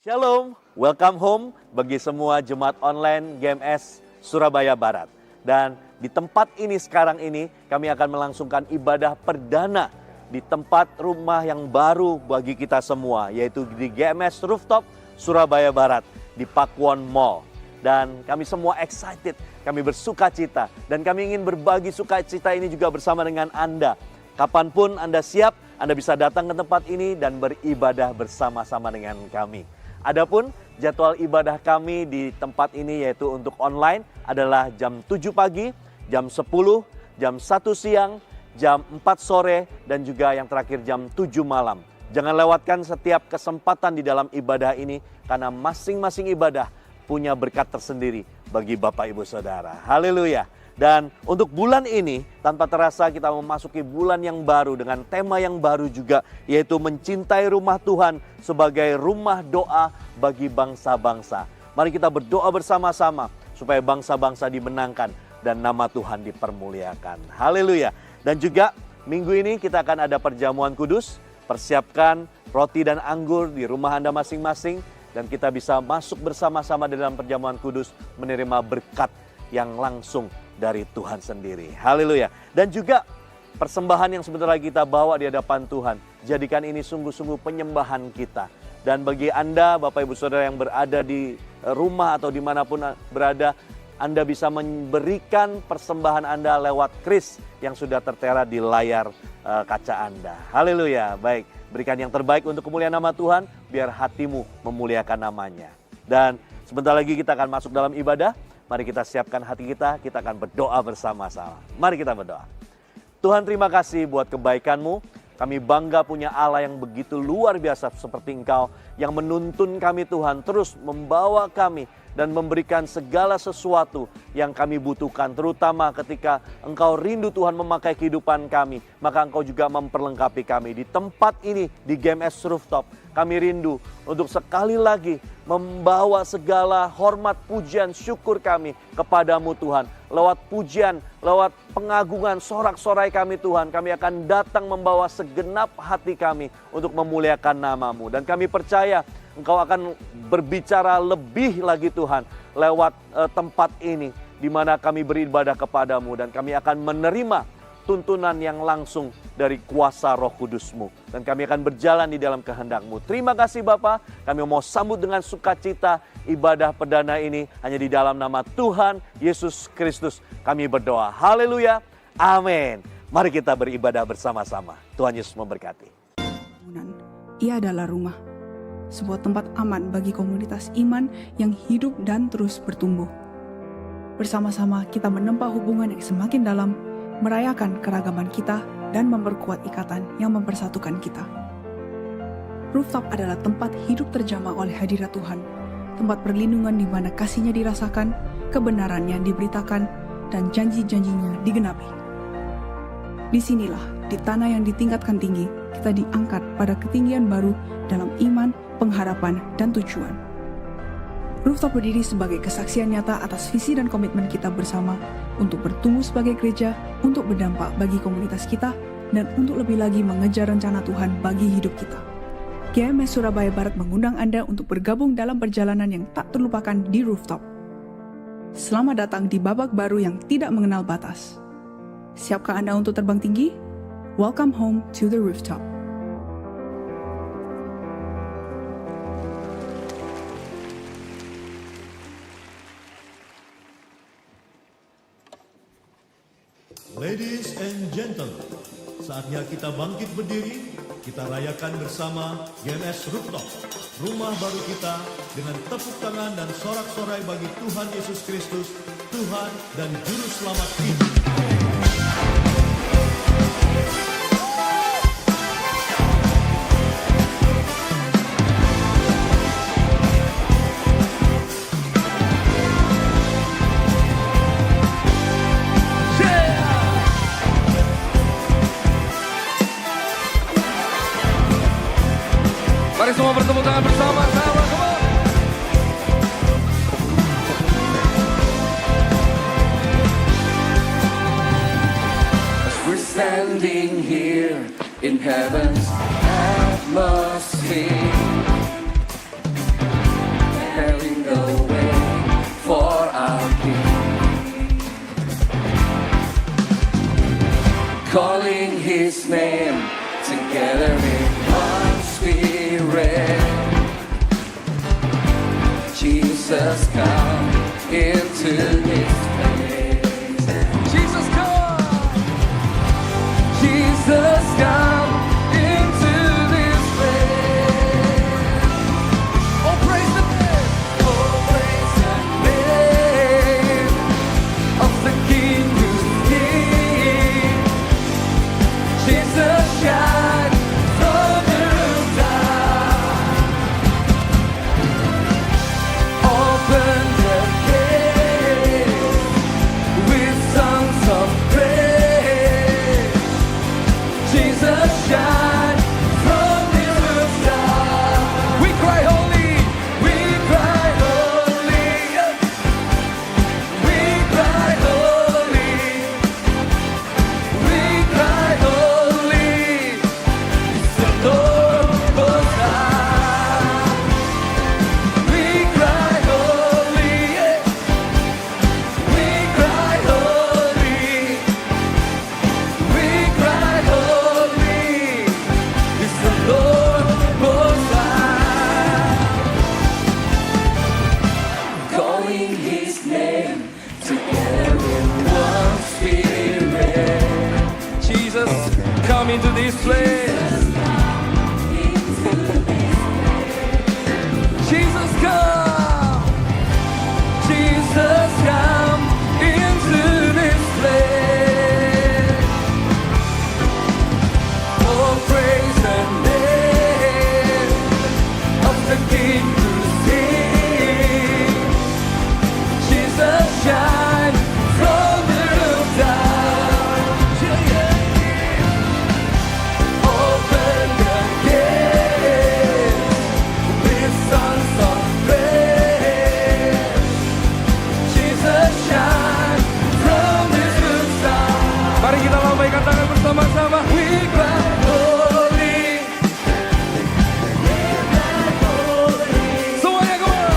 Shalom, welcome home bagi semua jemaat online GMS Surabaya Barat. Dan di tempat ini sekarang ini kami akan melangsungkan ibadah perdana di tempat rumah yang baru bagi kita semua, yaitu di GMS Rooftop Surabaya Barat di Pakuwon Mall. Dan kami semua excited, kami bersuka cita, dan kami ingin berbagi sukacita ini juga bersama dengan Anda. Kapanpun Anda siap, Anda bisa datang ke tempat ini dan beribadah bersama-sama dengan kami. Adapun jadwal ibadah kami di tempat ini yaitu untuk online adalah jam 7 pagi, jam 10, jam 1 siang, jam 4 sore, dan juga yang terakhir jam 7 malam. Jangan lewatkan setiap kesempatan di dalam ibadah ini karena masing-masing ibadah punya berkat tersendiri bagi Bapak Ibu Saudara. Haleluya. Dan untuk bulan ini tanpa terasa kita memasuki bulan yang baru dengan tema yang baru juga, yaitu mencintai rumah Tuhan sebagai rumah doa bagi bangsa-bangsa. Mari kita berdoa bersama-sama supaya bangsa-bangsa dimenangkan dan nama Tuhan dipermuliakan. Haleluya. Dan juga minggu ini kita akan ada perjamuan kudus. Persiapkan roti dan anggur di rumah Anda masing-masing dan kita bisa masuk bersama-sama di dalam perjamuan kudus menerima berkat yang langsung dari Tuhan sendiri. Haleluya. Dan juga persembahan yang sebentar lagi kita bawa di hadapan Tuhan. Jadikan ini sungguh-sungguh penyembahan kita. Dan bagi Anda, Bapak Ibu Saudara yang berada di rumah atau dimanapun berada, Anda bisa memberikan persembahan Anda lewat kris yang sudah tertera di layar kaca Anda. Haleluya. Baik, berikan yang terbaik untuk kemuliaan nama Tuhan, biar hatimu memuliakan namanya. Dan sebentar lagi kita akan masuk dalam ibadah. Mari kita siapkan hati kita akan berdoa bersama-sama. Mari kita berdoa. Tuhan, terima kasih buat kebaikan-Mu. Kami bangga punya Allah yang begitu luar biasa seperti Engkau, yang menuntun kami Tuhan, terus membawa kami dan memberikan segala sesuatu yang kami butuhkan. Terutama ketika Engkau rindu Tuhan memakai kehidupan kami, maka Engkau juga memperlengkapi kami. Di tempat ini, di GMS Rooftop, kami rindu untuk sekali lagi membawa segala hormat, pujian, syukur kami kepadamu Tuhan. Lewat pujian, lewat pengagungan, sorak-sorai kami Tuhan, kami akan datang membawa segenap hati kami untuk memuliakan nama-Mu. Dan kami percaya Engkau akan berbicara lebih lagi Tuhan lewat tempat ini, di mana kami beribadah kepadamu dan kami akan menerima tuntunan yang langsung dari kuasa Roh Kudus-Mu. Dan kami akan berjalan di dalam kehendak-Mu. Terima kasih Bapa, kami mau sambut dengan sukacita ibadah perdana ini hanya di dalam nama Tuhan Yesus Kristus. Kami berdoa. Haleluya. Amin. Mari kita beribadah bersama-sama. Tuhan Yesus memberkati. Ia adalah rumah, sebuah tempat aman bagi komunitas iman yang hidup dan terus bertumbuh. Bersama-sama kita menempa hubungan yang semakin dalam, merayakan keragaman kita, dan memperkuat ikatan yang mempersatukan kita. Rooftop adalah tempat hidup terjamah oleh hadirat Tuhan, tempat perlindungan di mana kasih-Nya dirasakan, kebenarannya diberitakan, dan janji-janjinya digenapi. Disinilah, di tanah yang ditingkatkan tinggi, kita diangkat pada ketinggian baru dalam iman, pengharapan, dan tujuan. Rooftop berdiri sebagai kesaksian nyata atas visi dan komitmen kita bersama untuk bertumbuh sebagai gereja, untuk berdampak bagi komunitas kita, dan untuk lebih lagi mengejar rencana Tuhan bagi hidup kita. GMS Surabaya Barat mengundang Anda untuk bergabung dalam perjalanan yang tak terlupakan di Rooftop. Selamat datang di babak baru yang tidak mengenal batas. Siapkah Anda untuk terbang tinggi? Welcome home to the Rooftop. Ladies and gentlemen, saatnya kita bangkit berdiri, kita rayakan bersama GMS Rooftop, rumah baru kita, dengan tepuk tangan dan sorak-sorai bagi Tuhan Yesus Kristus, Tuhan dan Juru Selamat kita. Mari semua bertepuk tangan bersama-sama. Come on. As we're standing here in heaven's atmosphere, His name together in one spirit. Jesus, come into this place. Jesus, come. Jesus, come into this place. Oh, praise the name. Oh, praise the name of the King who's King. Jesus, shine from the rooftop. Open the gate with songs of praise. Jesus, shine from the rooftop. We cry holy, we cry holy, we cry holy, we cry holy. It's the Lord Most High. We cry holy, we cry holy, we cry holy. It's the Lord Most High. Calling His name together in one spirit. Jesus, come into this place. Jesus, come. Jesus, come into this place. Oh, praise the name of the King who's King. Jesus, shine from the rooftop. Open the gate with songs of praise. Jesus, shine from this rooftop. Mari kita lambaikan tangan bersama-sama. We cry holy. Semuanya keluar.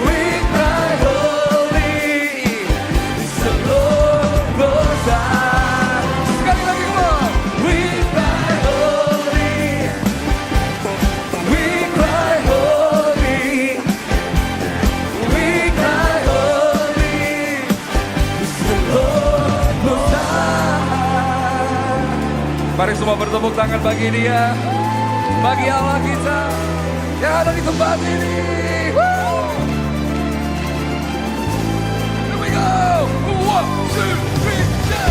We cry holy. It's the Lord Most High. Sekali lagi keluar. We cry holy. We cry holy. We cry holy. It's the Lord Most High. Mari semua bertepuk tangan bagi Dia, bagi Allah kita yang ada di tempat ini. Woo! Here we go. 1, 2, 3, go.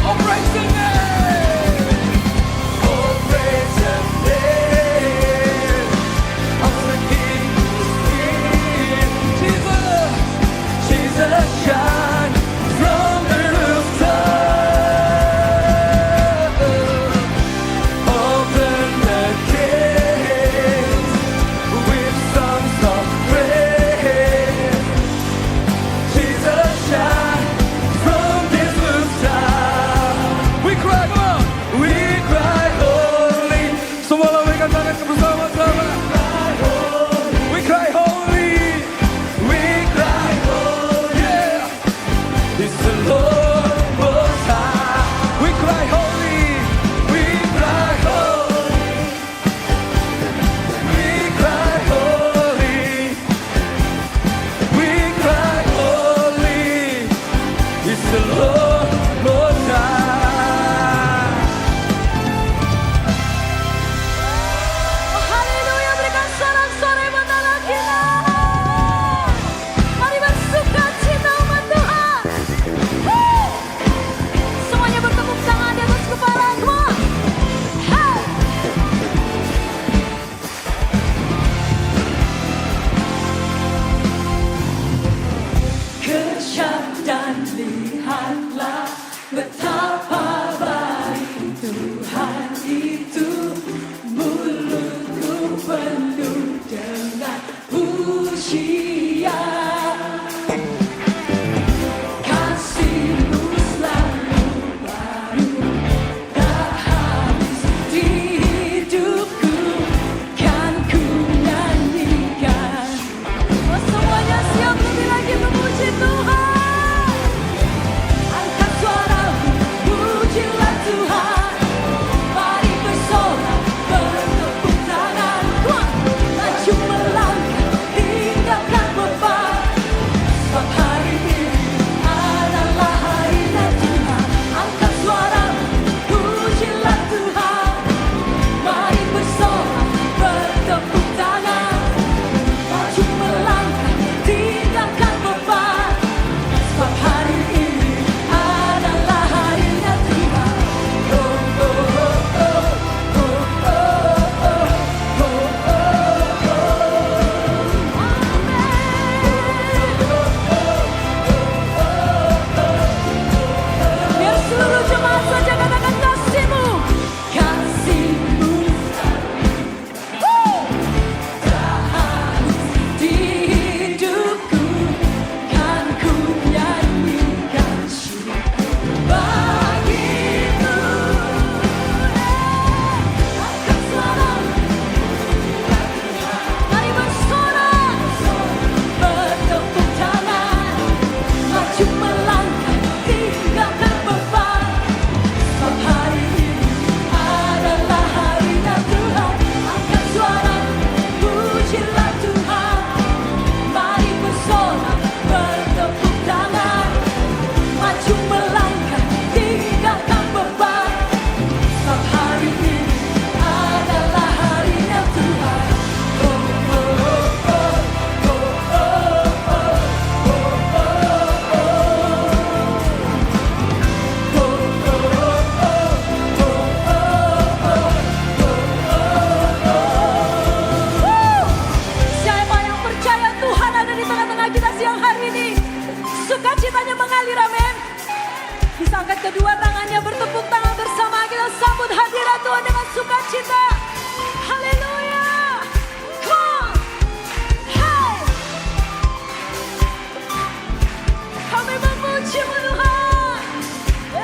Oh, praise the name. Oh, praise the name of the King who's King. Jesus, Jesus, shine from the rooftop. Open the gates with songs of praise. Jesus, shine from this rooftop. We cry, come on. We cry holy. Semua lambaikan tangan bersama-sama. We cry holy. We cry holy. Yeah. It's the Lord Most High. We cry holy. We cry holy. We cry holy. We cry holy. It's the Lord Most High. Haleluya, berikan sorak-sorai mentara kita. Mari bersuka cita umat Tuhan. Woo! Semuanya bertepuk tangan di atas kepala. Come on. Hey! Kejam dan lihatlah betapa baik Tuhan itu. Mulutku penuh dengan pujian. Kasih-Mu selalu baru, tak habis di hidupku. kita siang hari ini. Sukacitanya mengalir, amin. Bisa angkat kedua tangannya, bertepuk tangan bersama. Kita sambut hadirat Tuhan dengan sukacita. Haleluya. Come on. Hey. Kami memuji-Mu Tuhan. Yeah.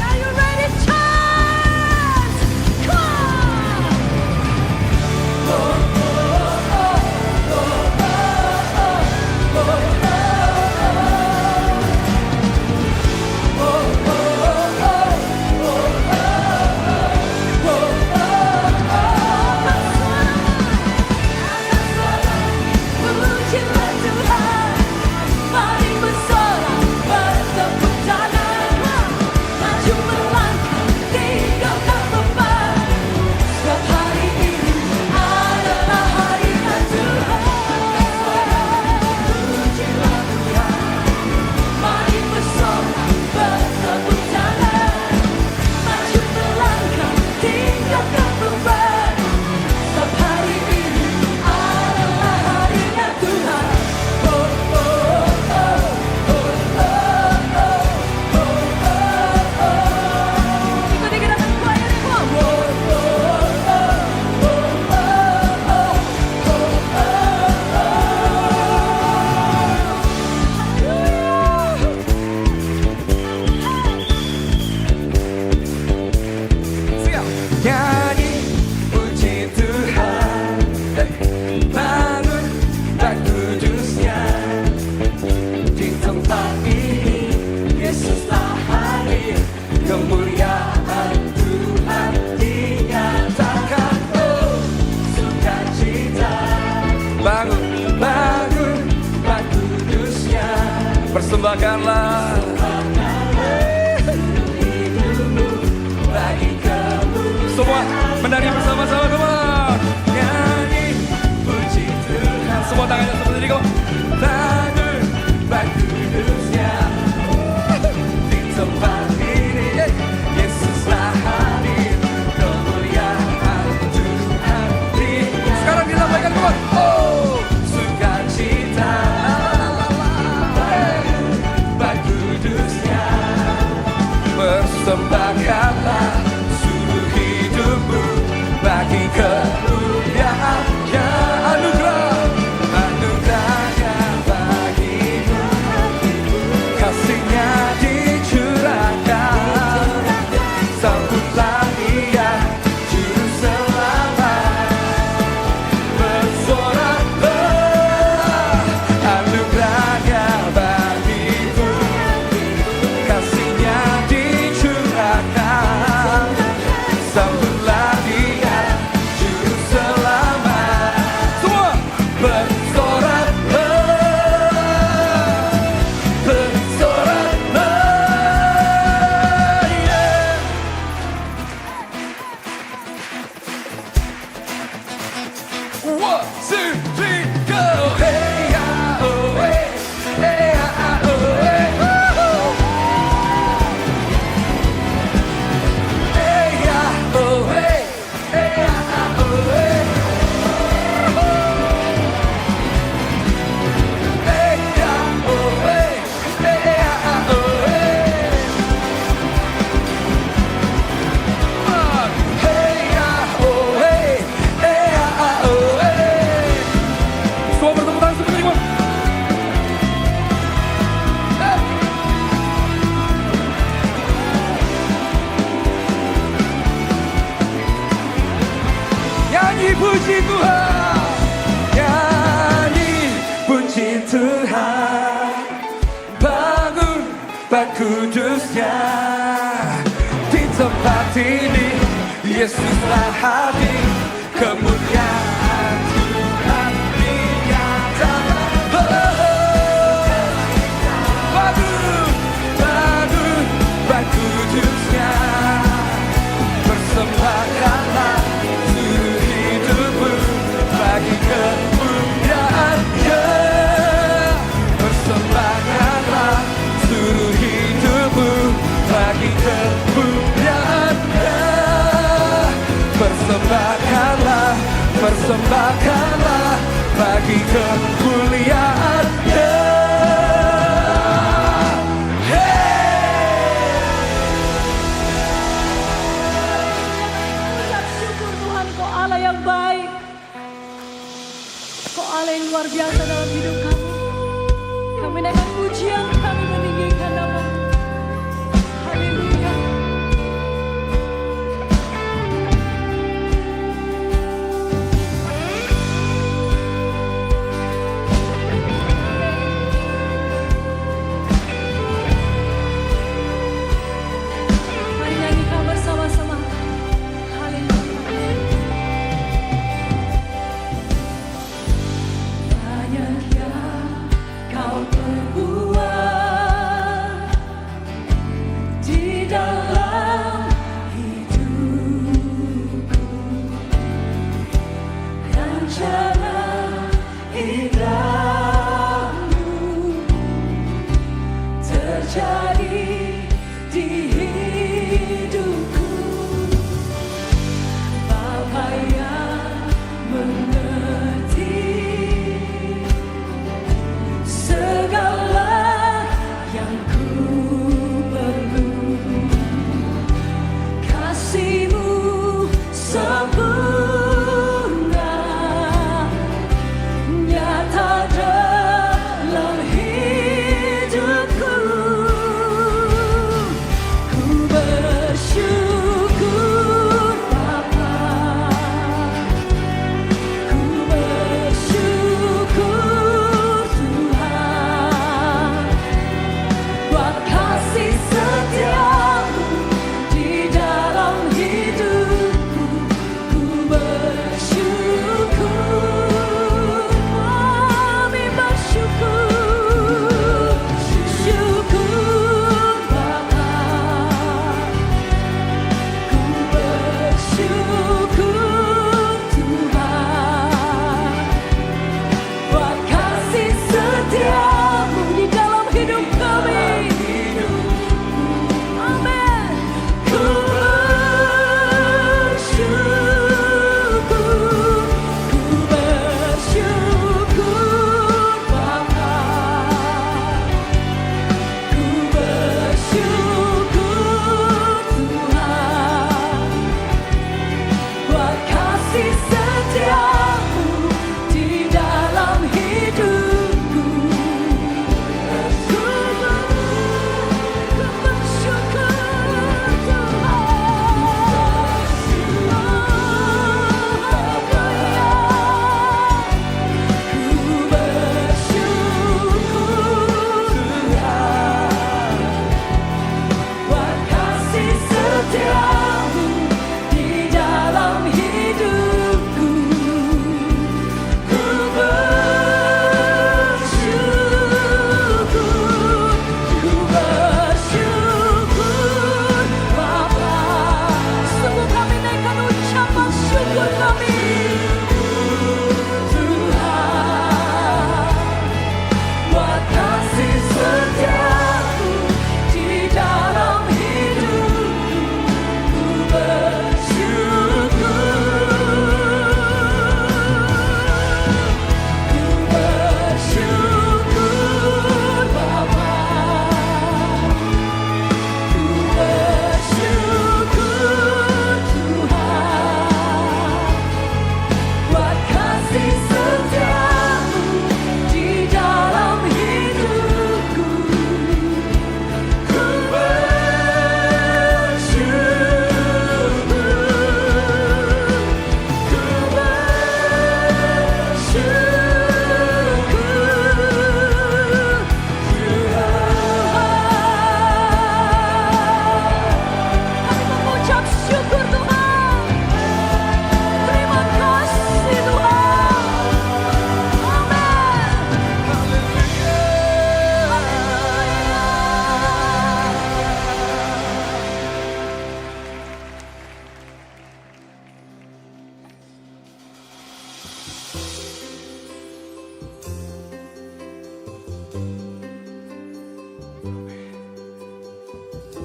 Are you ready, church? Come on. Pujilah Tuhan, mari bersorak, bertepuk tangan, maju melangkah, tinggalkan beban. Setiap hari ini adalah harinya Tuhan. Pujilah Tuhan, mari bersorak, bertepuk tangan, maju melangkah, tinggalkan beban. Setiap hari ini adalah harinya Tuhan. Ikuti gerakan choir ini, come on. Siap. Nyanyi puji Tuhan, bangun dan kudusnya. Di tempat ini Yesuslah hadir, kemuliaan Tuhan dinyatakan. Oh, sukacita, bangun, bangun dan kudusnya. Persembahkanlah bagi kamu. Semua menari bersama-sama, teman. Nyanyi puji Tuhan. Semua tangannya seperti ini, kok. Bangun bagi kudusnya. Di tempat ini Yesuslah hadir, kemuliaan Tuhan di. Sekarang kita sampaikan, teman. Oh, sukacita, bagi kudusnya. Persembahkanlah seluruh hidupmu bagi kemuliaan-Nya. Anugerah, anugerahnya bagimu, kasih-Nya dicurahkan. Sambutlah Dia, Juru Selamat. Bersoraklah, anugerahnya bagimu, kasih-Nya dicurahkan. Sambutlah Dia, Juru Selamat. Semua bersoraklah, bersoraklah, yeah. One, two, three, go! Hey, ah, oh, hey. Hey, ah, oh, hey. Woo-hoo. Hey, ah, oh, hey. Hey, ah, oh, hey. Hey, ah, oh, hey. Hey, ah, oh, hey. Hey, ah, oh, hey. Hey, ah, oh, hey. Semua bertepuk tangan seperti ini, Bang. Nyanyi puji Tuhan, nyanyi puji Tuhan. Bangun dan kudusnya. Di tempat ini Yesuslah hadir, kemuliaan Tuhan dinyatakan. Bangun, bangun dan kudusnya. Persembahkanlah seluruh hidupmu bagi kemuliaan-Nya. Persembahkanlah seluruh hidupmu bagi kemuliaan-Nya. Persembahkanlah hal yang luar biasa dalam hidup kami. Kami naikkan pujian, kami meninggikan nama-Mu. Haleluya. Mari nyanyikan bersama-sama. Haleluya. Banyaknya Kau perbuat di dalam hidupku, rencana indahmu terjadi di hidupku. Bapa yang mengerti segala yang ku perlu, kasih-Mu sempurna nyata dalam hidupku. Ku bersyukur Bapa, ku bersyukur Tuhan, buat kasih setia-Mu di dalam hidupku. Ku bersyukur, kami bersyukur, syukur Bapa. Ku bersyukur Tuhan, buat kasih setia-Mu di dalam hidup kami. Amin. Ku bersyukur Bapa. Ku bersyukur Tuhan, buat kasih setia-Mu di dalam hidupku. Ku bersyukur buat kasih setia-Mu di dalam hidupku. Ku bersyukur Bapa. Sungguh kami naikkan ucapan syukur kami Tuhan, buat kasih setia-Mu di dalam hidupku. Ku bersyukur Bapa. Ku bersyukur Tuhan, buat kasih setia-Mu di dalam hidupku. Ku kami mengucap syukur Tuhan. Terima kasih Tuhan. Amin.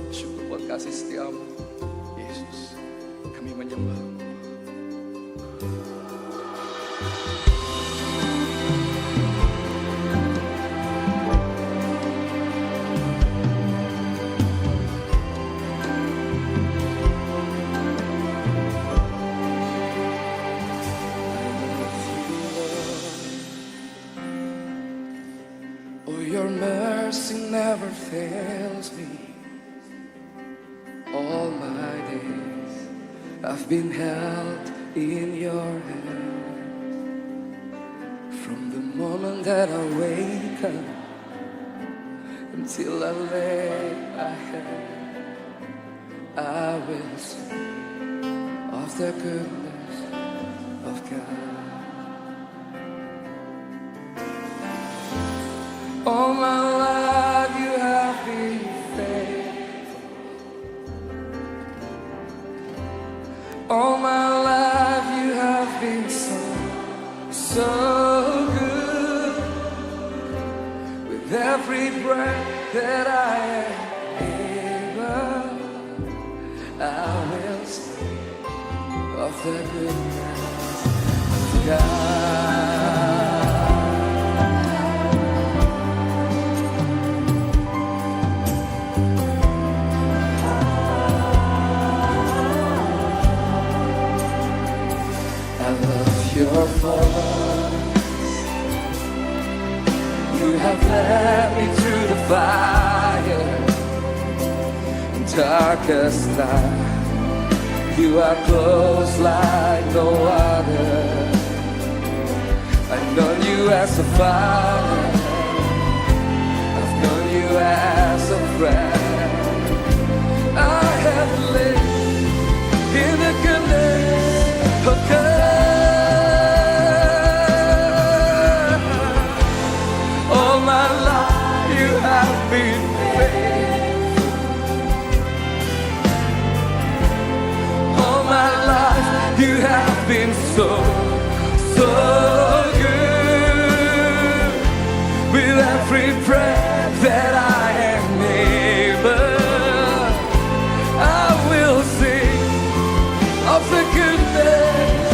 Syukur buat kasih setia-Mu, Yesus. Kami menyembah-Mu. your mercy never fails me. All my days I've been held in your hand. From the moment that I wake up until I lay my head, I will sing of the goodness of God. All my life you have been faithful. All my life you have been so good. With every breath that I am able, I will sing of the goodness of God. Your voice, you have led me through the fire, darkest night. You are close like no other. I've known you as a father, I've known you as a friend. I have lived in the goodness of God. You have been so good. With every breath that I am able, I will sing of the goodness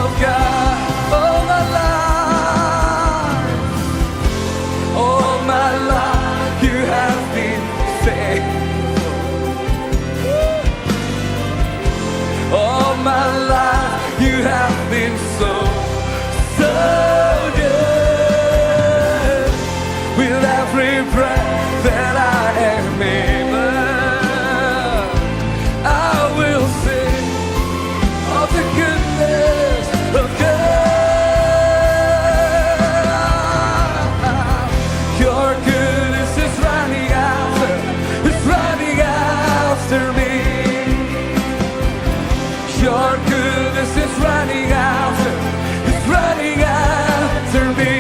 of God. All my life, all my life, you have been faithful. All my life, you have been so good. With every breath that I am able, I will sing of the goodness of God. Your goodness is running after me. Your goodness is running after me.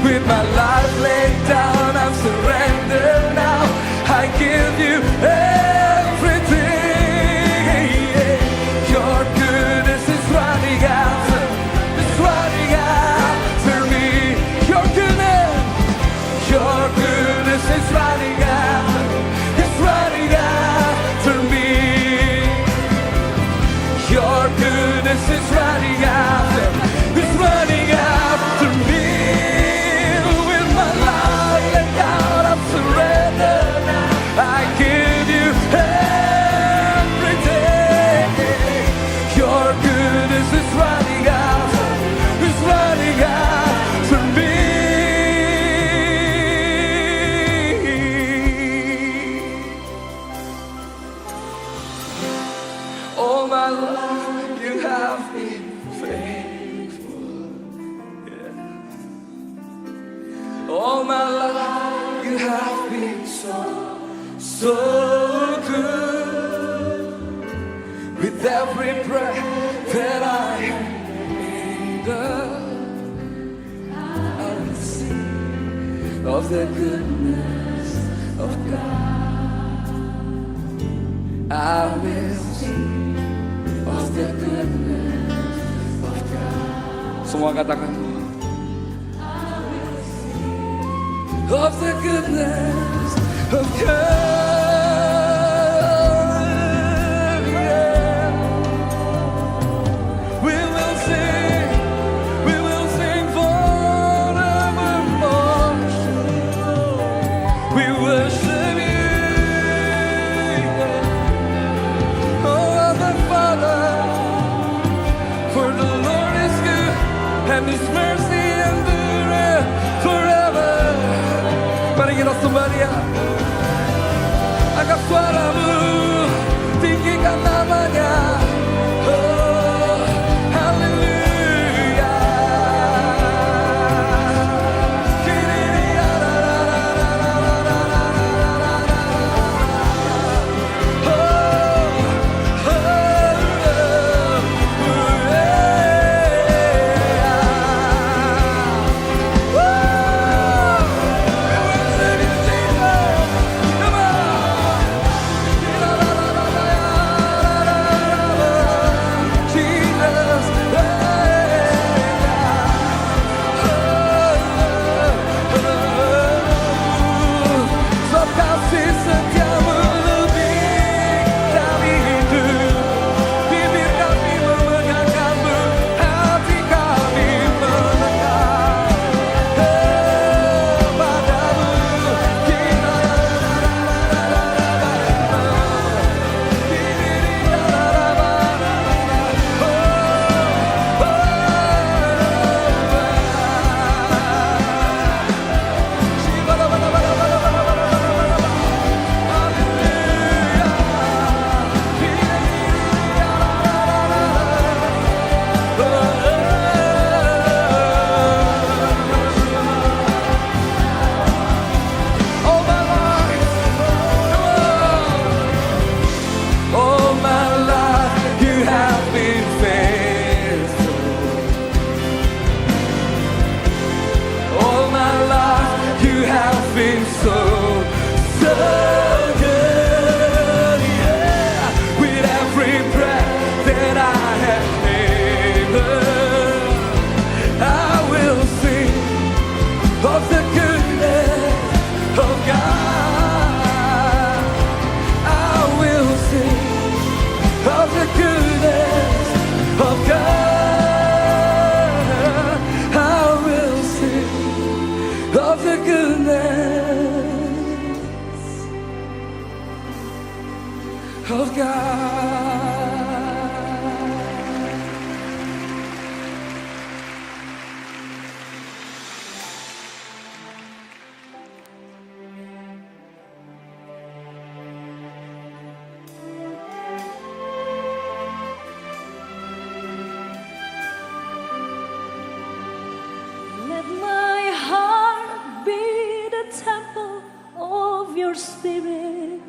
With my life laid down, I'm surrendered now. I give you everything. Your goodness is running after me. Your goodness is running after me. Your goodness is running after me. With my life laid down, I'm surrendered now. I give you everything. Your goodness is running after me. All my life you have been faithful. Yeah. All my life you have been so good. With every breath that I able, I will sing of the goodness of God. I will sing of the goodness of God. Semua katakan of the goodness of God. Yeah. We will sing forevermore. We worship you, oh the Father, for the Lord is good and His mercy endureth forever. kita sembah Dia. Angkat suaramu, tinggikan namanya. Oh, haleluya. Of God. Let my heart be the temple of your spirit.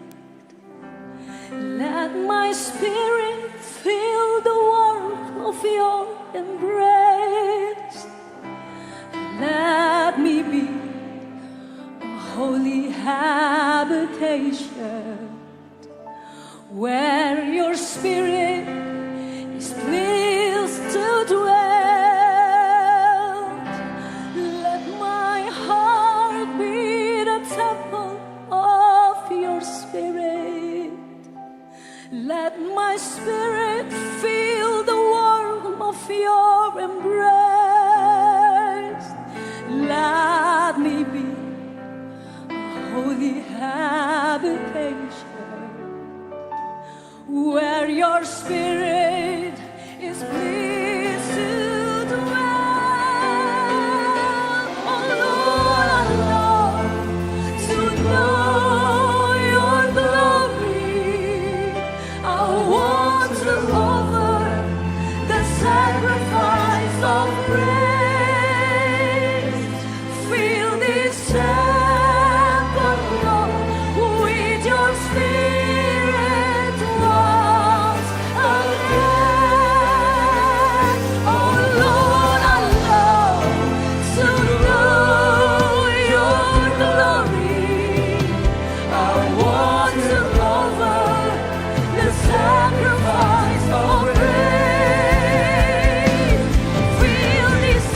Let my spirit feel the warmth of your embrace. Let me be a holy habitation where your spirit is pleased to dwell. Let my heart be the temple of your spirit. Let my spirit feel the warmth of your embrace. Let me be a holy habitation where your spirit is pleased to dwell. Oh Lord, I long to know your glory. I want to offer the sacrifice of praise. Fill this temple, Lord, with your spirit once again. Oh Lord, I love to know your glory. I want to offer the sacrifice of praise. Fill this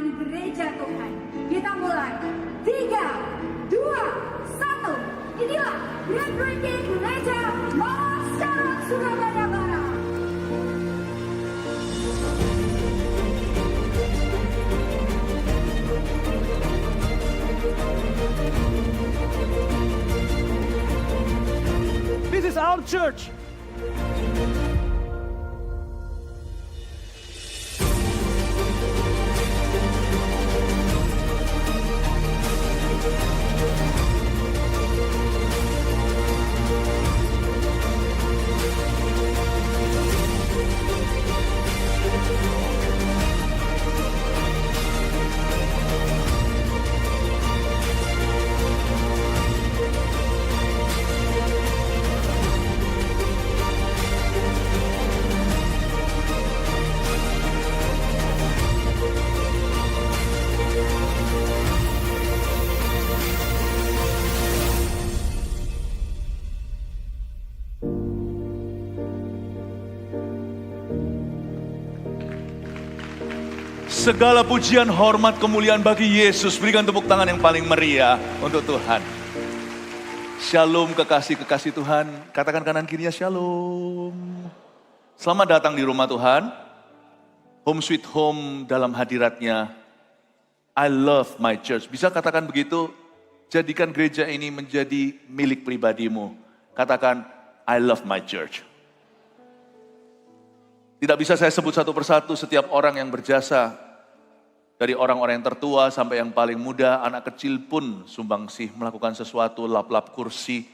dengan gereja Tuhan. Kita mulai. 3, 2, 1. Inilah groundbreaking gereja Monas Syarat Surabaya Barat. This is our church. Segala pujian, hormat, kemuliaan bagi Yesus. Berikan tepuk tangan yang paling meriah untuk Tuhan. Shalom kekasih-kekasih Tuhan. Katakan kanan kirinya shalom. Selamat datang di rumah Tuhan. Home sweet home dalam hadiratnya. I love my church. Bisa katakan begitu? Jadikan gereja ini menjadi milik pribadimu. Katakan, I love my church. Tidak bisa saya sebut satu persatu setiap orang yang berjasa. Dari orang-orang yang tertua sampai yang paling muda, anak kecil pun sumbangsih melakukan sesuatu, lap-lap kursi.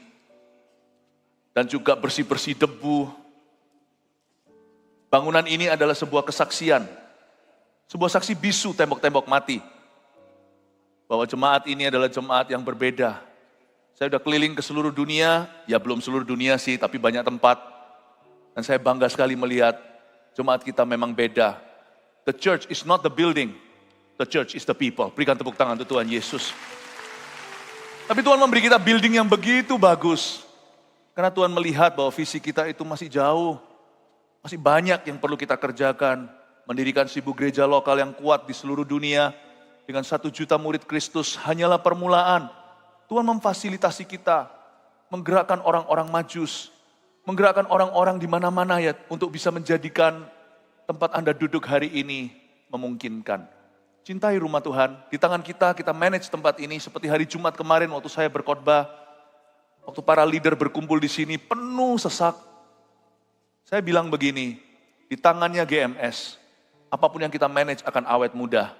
Dan juga bersih-bersih debu. Bangunan ini adalah sebuah kesaksian. Sebuah saksi bisu tembok-tembok mati. Bahwa jemaat ini adalah jemaat yang berbeda. Saya sudah keliling ke seluruh dunia, ya belum seluruh dunia sih, tapi banyak tempat. Dan saya bangga sekali melihat jemaat kita memang beda. The church is not the building. The church is the people. Berikan tepuk tangan untuk Tuhan Yesus. Tapi Tuhan memberi kita building yang begitu bagus. Karena Tuhan melihat bahwa visi kita itu masih jauh. Masih banyak yang perlu kita kerjakan. Mendirikan 1000 gereja lokal yang kuat di seluruh dunia. Dengan 1 juta murid Kristus hanyalah permulaan. Tuhan memfasilitasi kita. Menggerakkan orang-orang Majus. Menggerakkan orang-orang di mana-mana ya. Untuk bisa menjadikan tempat Anda duduk hari ini memungkinkan. Cintai rumah Tuhan, di tangan kita manage tempat ini seperti hari Jumat kemarin waktu saya berkhotbah. Waktu para leader berkumpul di sini penuh sesak. Saya bilang begini, di tangannya GMS, apapun yang kita manage akan awet muda.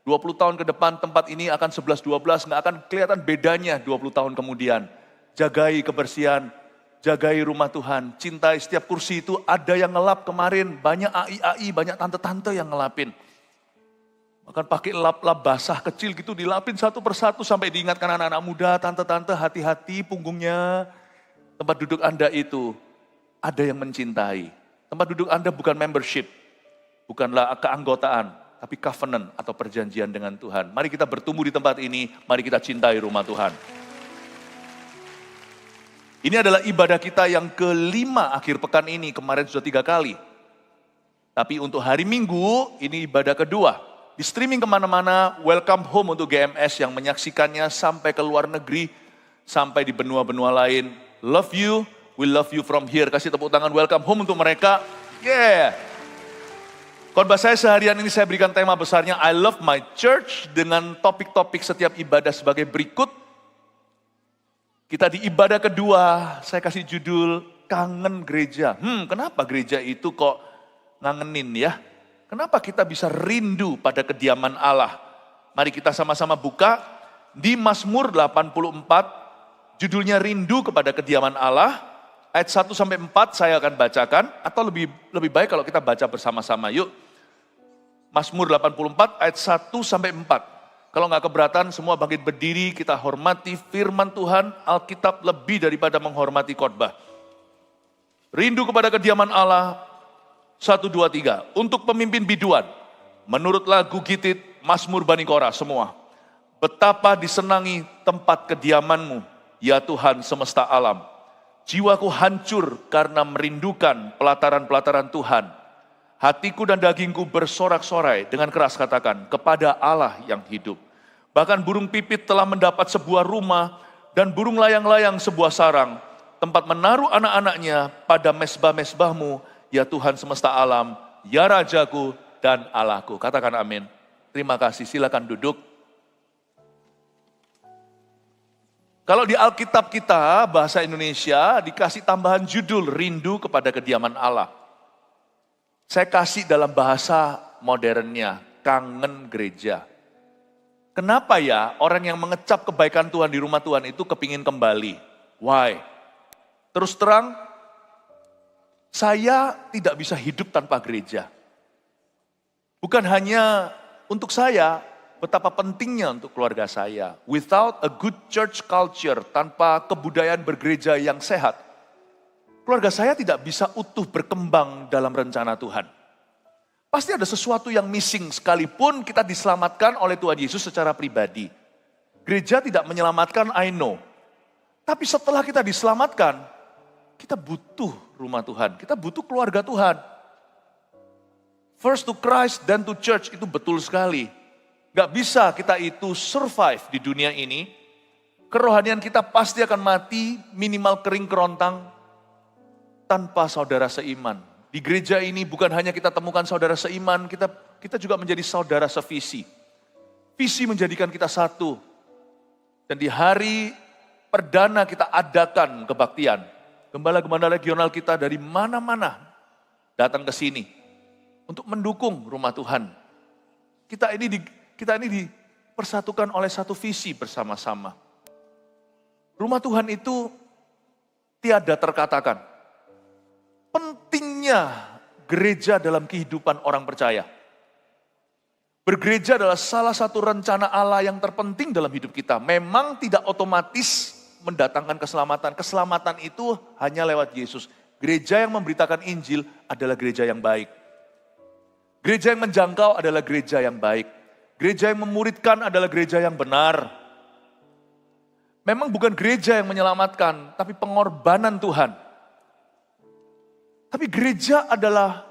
20 tahun ke depan tempat ini akan 11-12, nggak akan kelihatan bedanya 20 tahun kemudian. Jagai kebersihan, jagai rumah Tuhan, cintai setiap kursi itu ada yang ngelap kemarin, banyak AI, banyak tante-tante yang ngelapin. Bahkan pakai lap-lap basah kecil gitu dilapin satu persatu sampai diingatkan anak-anak muda, tante-tante hati-hati punggungnya. Tempat duduk Anda itu ada yang mencintai. Tempat duduk Anda bukan membership, bukanlah keanggotaan, tapi covenant atau perjanjian dengan Tuhan. Mari kita bertumbuh di tempat ini, mari kita cintai rumah Tuhan. Ini adalah ibadah kita yang kelima akhir pekan ini, kemarin sudah 3 kali. Tapi untuk hari Minggu, ini ibadah kedua. Di streaming kemana-mana, welcome home untuk GMS yang menyaksikannya sampai ke luar negeri, sampai di benua-benua lain. Love you, we love you from here. Kasih tepuk tangan welcome home untuk mereka. Yeah. Khotbah saya seharian ini saya berikan tema besarnya I love my church dengan topik-topik setiap ibadah sebagai berikut. Kita di ibadah kedua, saya kasih judul Kangen Gereja. Kenapa gereja itu kok ngangenin ya? Kenapa kita bisa rindu pada kediaman Allah? Mari kita sama-sama buka di Mazmur 84, judulnya Rindu kepada kediaman Allah. Ayat 1-4 saya akan bacakan, atau lebih baik kalau kita baca bersama-sama. Yuk, Mazmur 84 ayat 1-4. Kalau nggak keberatan, semua bangkit berdiri, kita hormati firman Tuhan, Alkitab lebih daripada menghormati khotbah. Rindu kepada kediaman Allah. 1, 2, 3. Untuk pemimpin biduan, menurut lagu Gitit, Mazmur Bani Korah semua. Betapa disenangi tempat kediamanmu, ya Tuhan semesta alam. Jiwaku hancur karena merindukan pelataran-pelataran Tuhan. Hatiku dan dagingku bersorak-sorai dengan keras katakan, kepada Allah yang hidup. Bahkan burung pipit telah mendapat sebuah rumah dan burung layang-layang sebuah sarang, tempat menaruh anak-anaknya pada mesbah-mesbahmu, ya Tuhan semesta alam, ya Rajaku dan Allahku. Katakan amin. Terima kasih, silakan duduk. Kalau di Alkitab kita, bahasa Indonesia, dikasih tambahan judul, Rindu kepada Kediaman Allah. Saya kasih dalam bahasa modernnya, Kangen Gereja. Kenapa ya orang yang mengecap kebaikan Tuhan di rumah Tuhan itu kepingin kembali? Why? Terus terang, saya tidak bisa hidup tanpa gereja. Bukan hanya untuk saya, betapa pentingnya untuk keluarga saya. Without a good church culture, tanpa kebudayaan bergereja yang sehat, keluarga saya tidak bisa utuh berkembang dalam rencana Tuhan. Pasti ada sesuatu yang missing sekalipun kita diselamatkan oleh Tuhan Yesus secara pribadi. Gereja tidak menyelamatkan, I know. Tapi setelah kita diselamatkan, kita butuh rumah Tuhan, kita butuh keluarga Tuhan. First to Christ, then to church, itu betul sekali. Gak bisa kita itu survive di dunia ini, kerohanian kita pasti akan mati, minimal kering kerontang, tanpa saudara seiman. Di gereja ini bukan hanya kita temukan saudara seiman, kita juga menjadi saudara sevisi. Visi menjadikan kita satu. Dan di hari perdana kita adakan kebaktian. Gembala-gembala regional kita dari mana-mana datang ke sini untuk mendukung rumah Tuhan. Kita ini dipersatukan oleh satu visi bersama-sama. Rumah Tuhan itu tiada terkatakan. Pentingnya gereja dalam kehidupan orang percaya. Bergereja adalah salah satu rencana Allah yang terpenting dalam hidup kita. Memang tidak otomatis mendatangkan keselamatan. Keselamatan itu hanya lewat Yesus. Gereja yang memberitakan Injil adalah gereja yang baik. Gereja yang menjangkau adalah gereja yang baik. Gereja yang memuridkan adalah gereja yang benar. Memang bukan gereja yang menyelamatkan, tapi pengorbanan Tuhan. Tapi gereja adalah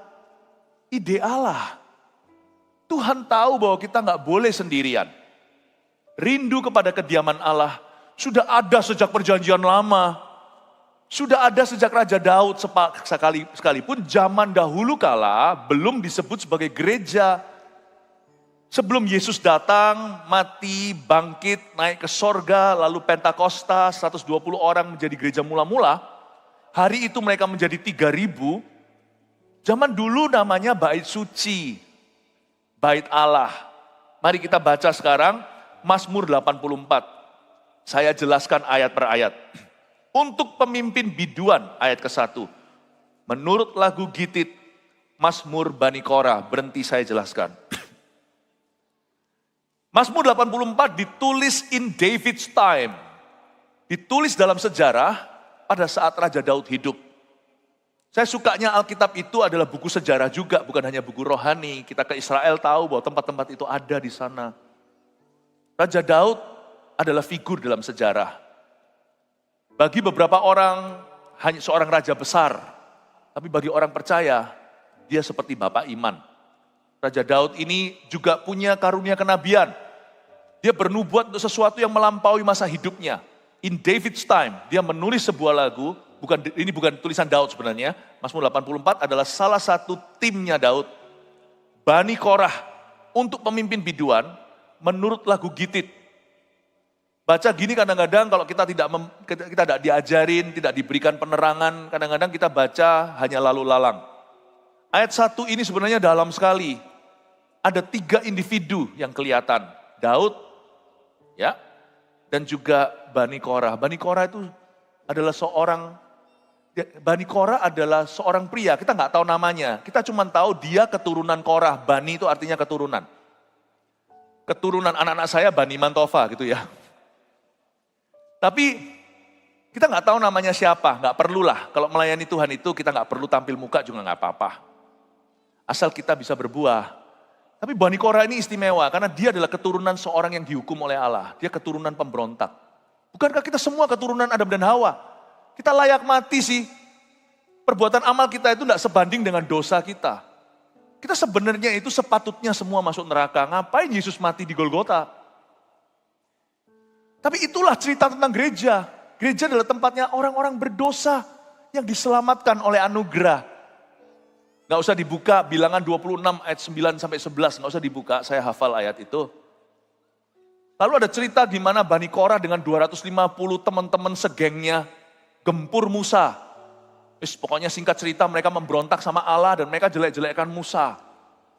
ide Allah. Tuhan tahu bahwa kita nggak boleh sendirian. Rindu kepada kediaman Allah sudah ada sejak perjanjian lama. Sudah ada sejak Raja Daud, sekalipun zaman dahulu kala belum disebut sebagai gereja. Sebelum Yesus datang, mati, bangkit, naik ke sorga, lalu Pentakosta, 120 orang menjadi gereja mula-mula. Hari itu mereka menjadi 3.000. Zaman dulu namanya Bait Suci, Bait Allah. Mari kita baca sekarang Mazmur 84. Saya jelaskan ayat per ayat. Untuk pemimpin biduan, ayat ke-1. Menurut lagu Gitit, Mazmur Bani Korah, berhenti saya jelaskan. Mazmur 84 ditulis in David's time. Ditulis dalam sejarah pada saat Raja Daud hidup. Saya sukanya Alkitab itu adalah buku sejarah juga, bukan hanya buku rohani. Kita ke Israel tahu bahwa tempat-tempat itu ada di sana. Raja Daud adalah figur dalam sejarah. Bagi beberapa orang, hanya seorang raja besar. Tapi bagi orang percaya, dia seperti bapak iman. Raja Daud ini juga punya karunia kenabian. Dia bernubuat untuk sesuatu yang melampaui masa hidupnya. In David's time, dia menulis sebuah lagu, ini bukan tulisan Daud sebenarnya, Mazmur 84 adalah salah satu timnya Daud, Bani Korah, untuk pemimpin biduan, menurut lagu Gitit. Baca gini kadang-kadang kalau kita tidak diajarin, tidak diberikan penerangan, kadang-kadang kita baca hanya lalu lalang. Ayat 1 ini sebenarnya dalam sekali. Ada 3 individu yang kelihatan, Daud, ya, dan juga Bani Korah. Bani Korah itu adalah seorang pria, kita nggak tahu namanya. Kita cuma tahu dia keturunan Korah. Bani itu artinya keturunan. Keturunan anak-anak saya Bani Mantova gitu ya. Tapi kita nggak tahu namanya siapa, nggak perlulah. Kalau melayani Tuhan itu kita nggak perlu tampil muka juga nggak apa-apa. Asal kita bisa berbuah. Tapi Bani Korah ini istimewa karena dia adalah keturunan seorang yang dihukum oleh Allah. Dia keturunan pemberontak. Bukankah kita semua keturunan Adam dan Hawa? Kita layak mati sih. Perbuatan amal kita itu tidak sebanding dengan dosa kita. Kita sebenarnya itu sepatutnya semua masuk neraka. Ngapain Yesus mati di Golgota? Tapi itulah cerita tentang gereja. Gereja adalah tempatnya orang-orang berdosa yang diselamatkan oleh anugerah. Gak usah dibuka bilangan 26 ayat 9 sampai 11. Gak usah dibuka, saya hafal ayat itu. Lalu ada cerita di mana Bani Korah dengan 250 teman-teman segengnya gempur Musa. Pokoknya singkat cerita mereka memberontak sama Allah dan mereka jelek-jelekkan Musa.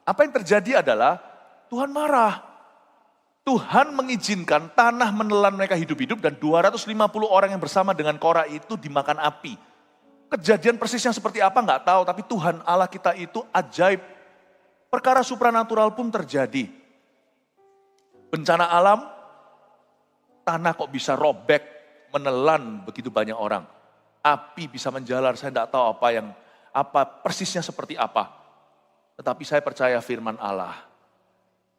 Apa yang terjadi adalah Tuhan marah. Tuhan mengizinkan tanah menelan mereka hidup-hidup dan 250 orang yang bersama dengan Korah itu dimakan api. Kejadian persisnya seperti apa nggak tahu, tapi Tuhan Allah kita itu ajaib. Perkara supranatural pun terjadi. Bencana alam, tanah kok bisa robek, menelan begitu banyak orang. Api bisa menjalar, saya tidak tahu apa persisnya seperti apa. Tetapi saya percaya firman Allah.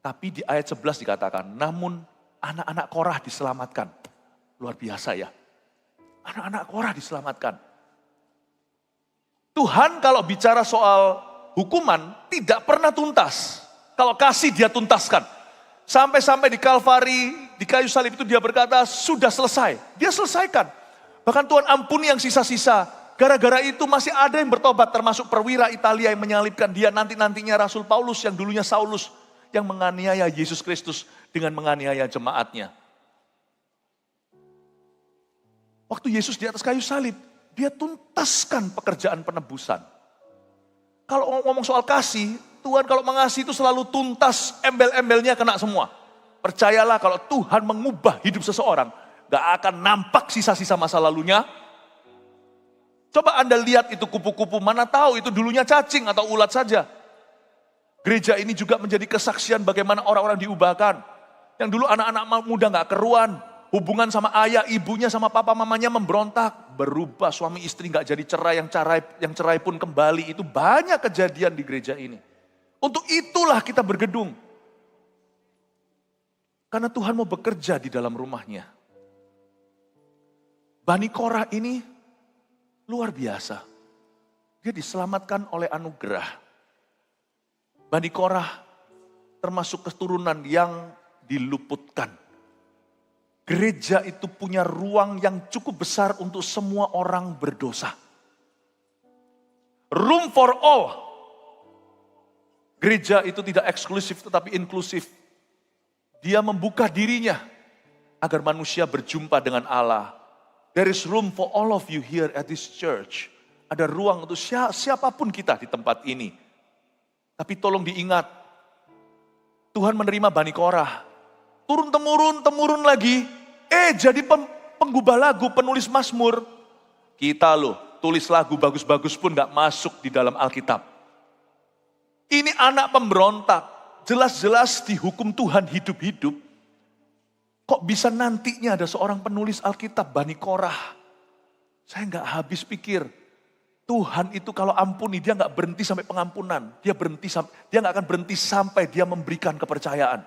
Tapi di ayat 11 dikatakan, namun anak-anak Korah diselamatkan. Luar biasa ya. Anak-anak Korah diselamatkan. Tuhan kalau bicara soal hukuman tidak pernah tuntas. Kalau kasih dia tuntaskan. Sampai-sampai di Kalvari, di kayu salib itu dia berkata, sudah selesai. Dia selesaikan. Bahkan Tuhan ampuni yang sisa-sisa. Gara-gara itu masih ada yang bertobat, termasuk perwira Italia yang menyalibkan dia. Nanti-nantinya Rasul Paulus yang dulunya Saulus, yang menganiaya Yesus Kristus dengan menganiaya jemaatnya. Waktu Yesus di atas kayu salib, dia tuntaskan pekerjaan penebusan. Kalau ngomong soal kasih, Tuhan kalau mengasihi itu selalu tuntas, embel-embelnya kena semua. Percayalah kalau Tuhan mengubah hidup seseorang, gak akan nampak sisa-sisa masa lalunya. Coba Anda lihat itu kupu-kupu, mana tahu itu dulunya cacing atau ulat saja. Gereja ini juga menjadi kesaksian bagaimana orang-orang diubahkan. Yang dulu anak-anak muda gak keruan, hubungan sama ayah, ibunya sama papa mamanya memberontak. Berubah suami istri gak jadi cerai, yang cerai pun kembali. Itu banyak kejadian di gereja ini. Untuk itulah kita bergedung. Karena Tuhan mau bekerja di dalam rumahnya. Bani Korah ini luar biasa. Dia diselamatkan oleh anugerah. Bani Korah termasuk keturunan yang diluputkan. Gereja itu punya ruang yang cukup besar untuk semua orang berdosa. Room for all. Gereja itu tidak eksklusif tetapi inklusif. Dia membuka dirinya agar manusia berjumpa dengan Allah. There is room for all of you here at this church. Ada ruang untuk siapapun kita di tempat ini. Tapi tolong diingat, Tuhan menerima Bani Korah. Turun-temurun lagi. Jadi penggubah lagu, penulis Mazmur. Kita loh, tulis lagu bagus-bagus pun gak masuk di dalam Alkitab. Ini anak pemberontak, jelas-jelas dihukum Tuhan hidup-hidup. Kok bisa nantinya ada seorang penulis Alkitab, Bani Korah? Saya gak habis pikir. Tuhan itu kalau ampuni, dia gak berhenti sampai pengampunan. Dia gak akan berhenti sampai dia memberikan kepercayaan.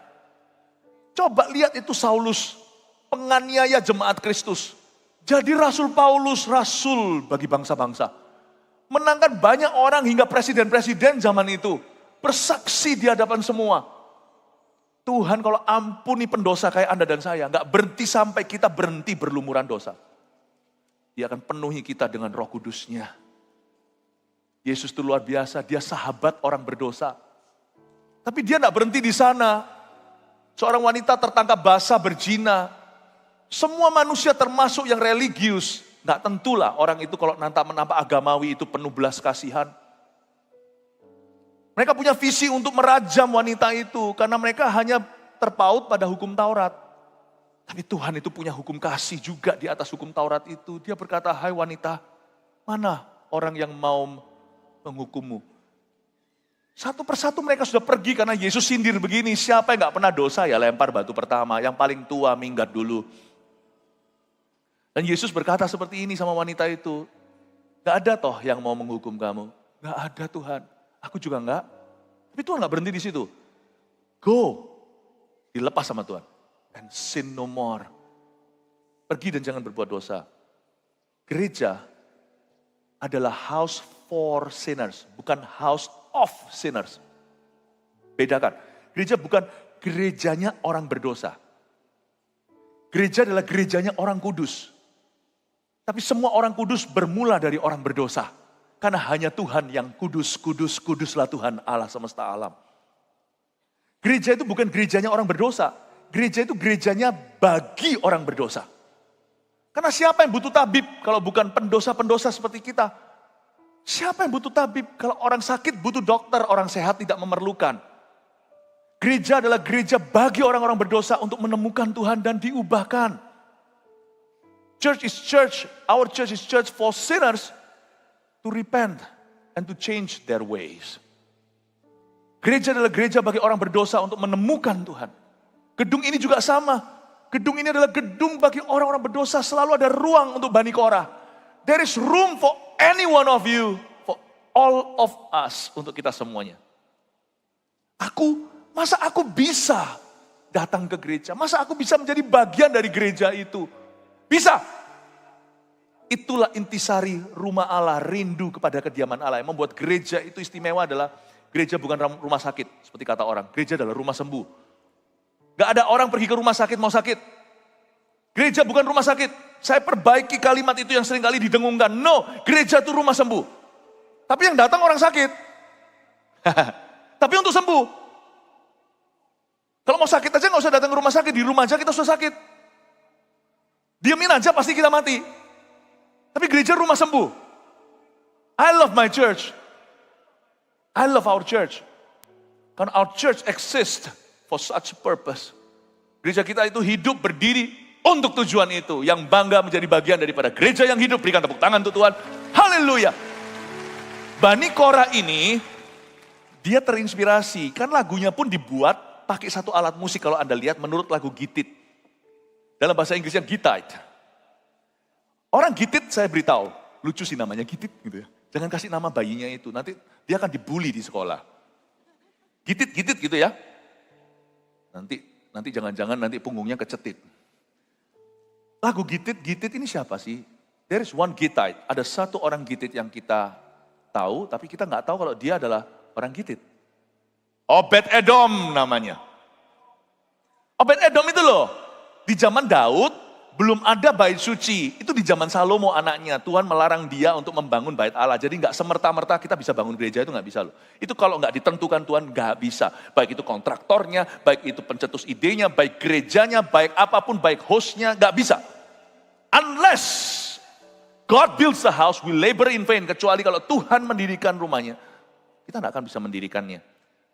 Coba lihat itu Saulus, penganiaya jemaat Kristus. Jadi Rasul Paulus, rasul bagi bangsa-bangsa. Menangkan banyak orang hingga presiden-presiden zaman itu. Bersaksi di hadapan semua. Tuhan kalau ampuni pendosa kayak Anda dan saya, gak berhenti sampai kita berhenti berlumuran dosa. Dia akan penuhi kita dengan Roh Kudus-Nya. Yesus itu luar biasa, dia sahabat orang berdosa. Tapi dia gak berhenti di sana. Seorang wanita tertangkap basah berzina. Semua manusia termasuk yang religius. Gak tentulah orang itu kalau nampak agamawi itu penuh belas kasihan. Mereka punya visi untuk merajam wanita itu. Karena mereka hanya terpaut pada hukum Taurat. Tapi Tuhan itu punya hukum kasih juga di atas hukum Taurat itu. Dia berkata, hai wanita, mana orang yang mau menghukummu? Satu persatu mereka sudah pergi karena Yesus sindir begini. Siapa yang gak pernah dosa ya lempar batu pertama. Yang paling tua minggat dulu. Dan Yesus berkata seperti ini sama wanita itu. Gak ada toh yang mau menghukum kamu. Gak ada Tuhan. Aku juga enggak. Tapi Tuhan gak berhenti di situ. Go. Dilepas sama Tuhan. And sin no more. Pergi dan jangan berbuat dosa. Gereja adalah house for sinners. Bukan house of sinners. Bedakan. Gereja bukan gerejanya orang berdosa. Gereja adalah gerejanya orang kudus. Tapi semua orang kudus bermula dari orang berdosa. Karena hanya Tuhan yang kudus, kudus, kuduslah Tuhan Allah semesta alam. Gereja itu bukan gerejanya orang berdosa. Gereja itu gerejanya bagi orang berdosa. Karena siapa yang butuh tabib kalau bukan pendosa-pendosa seperti kita? Siapa yang butuh tabib kalau orang sakit butuh dokter, orang sehat tidak memerlukan? Gereja adalah gereja bagi orang-orang berdosa untuk menemukan Tuhan dan diubahkan. Church is church, our church is church for sinners to repent and to change their ways. Gereja adalah gereja bagi orang berdosa untuk menemukan Tuhan. Gedung ini juga sama. Gedung ini adalah gedung bagi orang-orang berdosa, selalu ada ruang untuk Bani Korah. There is room for any one of you, for all of us, untuk kita semuanya. Masa aku bisa datang ke gereja? Masa aku bisa menjadi bagian dari gereja itu? Bisa. Itulah intisari rumah Allah, rindu kepada kediaman Allah. Yang membuat gereja itu istimewa adalah gereja bukan rumah sakit, seperti kata orang. Gereja adalah rumah sembuh. Gak ada orang pergi ke rumah sakit mau sakit. Gereja bukan rumah sakit. Saya perbaiki kalimat itu yang seringkali didengungkan. No, gereja itu rumah sembuh. Tapi yang datang orang sakit. Tapi untuk sembuh. Kalau mau sakit aja gak usah datang ke rumah sakit. Di rumah aja kita sudah sakit. Diamin aja pasti kita mati. Tapi gereja rumah sembuh. I love my church. I love our church. Karena our church exists for such purpose. Gereja kita itu hidup berdiri untuk tujuan itu. Yang bangga menjadi bagian daripada gereja yang hidup. Berikan tepuk tangan untuk Tuhan. Haleluya. Bani Korah ini, dia terinspirasi. Kan lagunya pun dibuat pakai satu alat musik kalau Anda lihat menurut lagu Gitit. Dalam bahasa Inggrisnya Gittite. Orang Gitit saya beritahu, lucu sih namanya Gitit gitu ya. Jangan kasih nama bayinya itu, nanti dia akan dibully di sekolah. Gitit gitu ya. Nanti jangan-jangan nanti punggungnya kecetit. Lagu Gitit ini siapa sih? There is one Gittite. Ada satu orang Gitit yang kita tahu, tapi kita nggak tahu kalau dia adalah orang Gitit. Obed Edom namanya. Obed Edom itu loh, di zaman Daud belum ada bait suci. Itu di zaman Salomo anaknya. Tuhan melarang dia untuk membangun bait Allah. Jadi nggak semerta-merta kita bisa bangun gereja, itu nggak bisa loh. Itu kalau nggak ditentukan Tuhan nggak bisa. Baik itu kontraktornya, baik itu pencetus idenya, baik gerejanya, baik apapun, baik hostnya, nggak bisa. Unless God builds the house, we labor in vain. Kecuali kalau Tuhan mendirikan rumahnya, kita nggak akan bisa mendirikannya.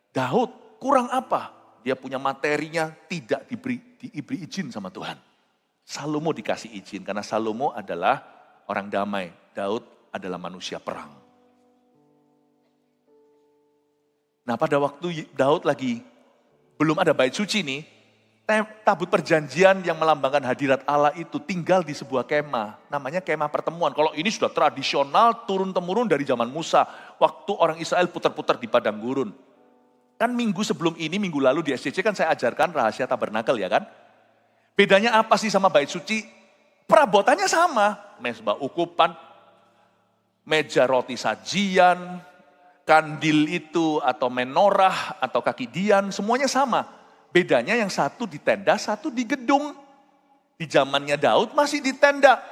Daud kurang apa? Dia punya materinya tidak diberi izin sama Tuhan. Salomo dikasih izin karena Salomo adalah orang damai. Daud adalah manusia perang. Nah pada waktu Daud lagi belum ada bait suci nih, tabut perjanjian yang melambangkan hadirat Allah itu tinggal di sebuah kemah. Namanya kemah pertemuan. Kalau ini sudah tradisional turun-temurun dari zaman Musa. Waktu orang Israel putar-putar di padang gurun. Kan minggu sebelum ini, minggu lalu di SCC kan saya ajarkan rahasia tabernakel ya kan. Bedanya apa sih sama bait suci? Perabotannya sama. Mezbah ukupan, meja roti sajian, kandil itu atau menorah atau kaki dian, semuanya sama. Bedanya yang satu di tenda, satu di gedung. Di zamannya Daud masih di tenda.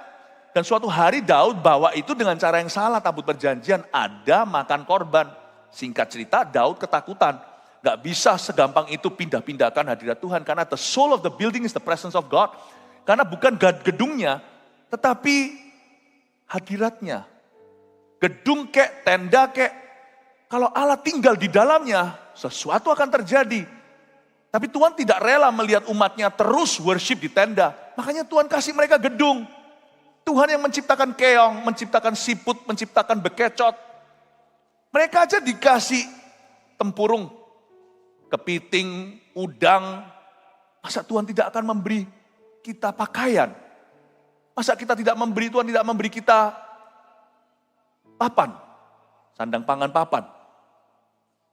Dan suatu hari Daud bawa itu dengan cara yang salah, tabut perjanjian, ada makan korban. Singkat cerita Daud ketakutan. Gak bisa segampang itu pindah-pindahkan hadirat Tuhan. Karena the soul of the building is the presence of God. Karena bukan gedungnya, tetapi hadiratnya. Gedung kek, tenda kek, kalau Allah tinggal di dalamnya, sesuatu akan terjadi. Tapi Tuhan tidak rela melihat umatnya terus worship di tenda. Makanya Tuhan kasih mereka gedung. Tuhan yang menciptakan keong, menciptakan siput, menciptakan bekecot. Mereka aja dikasih tempurung, kepiting, udang. Masa Tuhan tidak akan memberi kita pakaian? Masa kita tidak memberi, Tuhan tidak memberi kita papan, sandang pangan papan.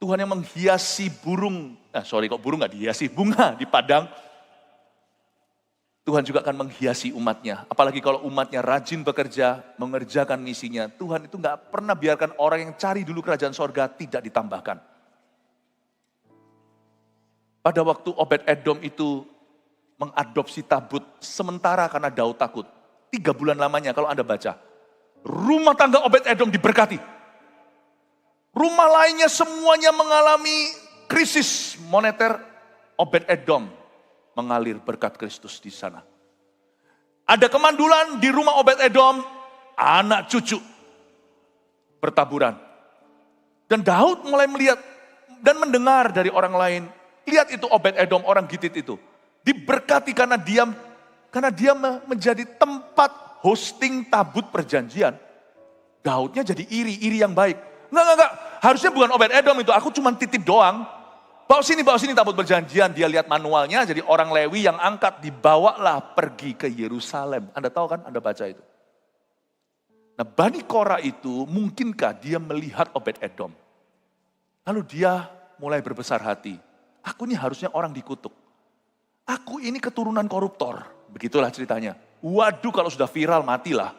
Tuhan yang menghiasi burung, burung gak dihiasi, bunga di padang. Tuhan juga akan menghiasi umatnya. Apalagi kalau umatnya rajin bekerja, mengerjakan misinya. Tuhan itu gak pernah biarkan orang yang cari dulu kerajaan sorga tidak ditambahkan. Pada waktu Obed-Edom itu mengadopsi tabut sementara karena Daud takut. 3 bulan lamanya kalau Anda baca. Rumah tangga Obed-Edom diberkati. Rumah lainnya semuanya mengalami krisis moneter. Obed-Edom mengalir berkat Kristus di sana. Ada kemandulan di rumah Obed-Edom, anak cucu bertaburan. Dan Daud mulai melihat dan mendengar dari orang lain. Lihat itu Obed-Edom, orang Gitit itu. Diberkati karena dia menjadi tempat hosting tabut perjanjian. Daudnya jadi iri yang baik. Enggak. Harusnya bukan Obed-Edom itu, aku cuma titip doang. Bawa sini tabut perjanjian. Dia lihat manualnya, jadi orang Lewi yang angkat, dibawalah pergi ke Yerusalem. Anda tahu kan, Anda baca itu. Nah, Bani Korah itu, mungkinkah dia melihat Obed-Edom? Lalu dia mulai berbesar hati. Aku ini harusnya orang dikutuk. Aku ini keturunan koruptor. Begitulah ceritanya. Waduh, kalau sudah viral, matilah.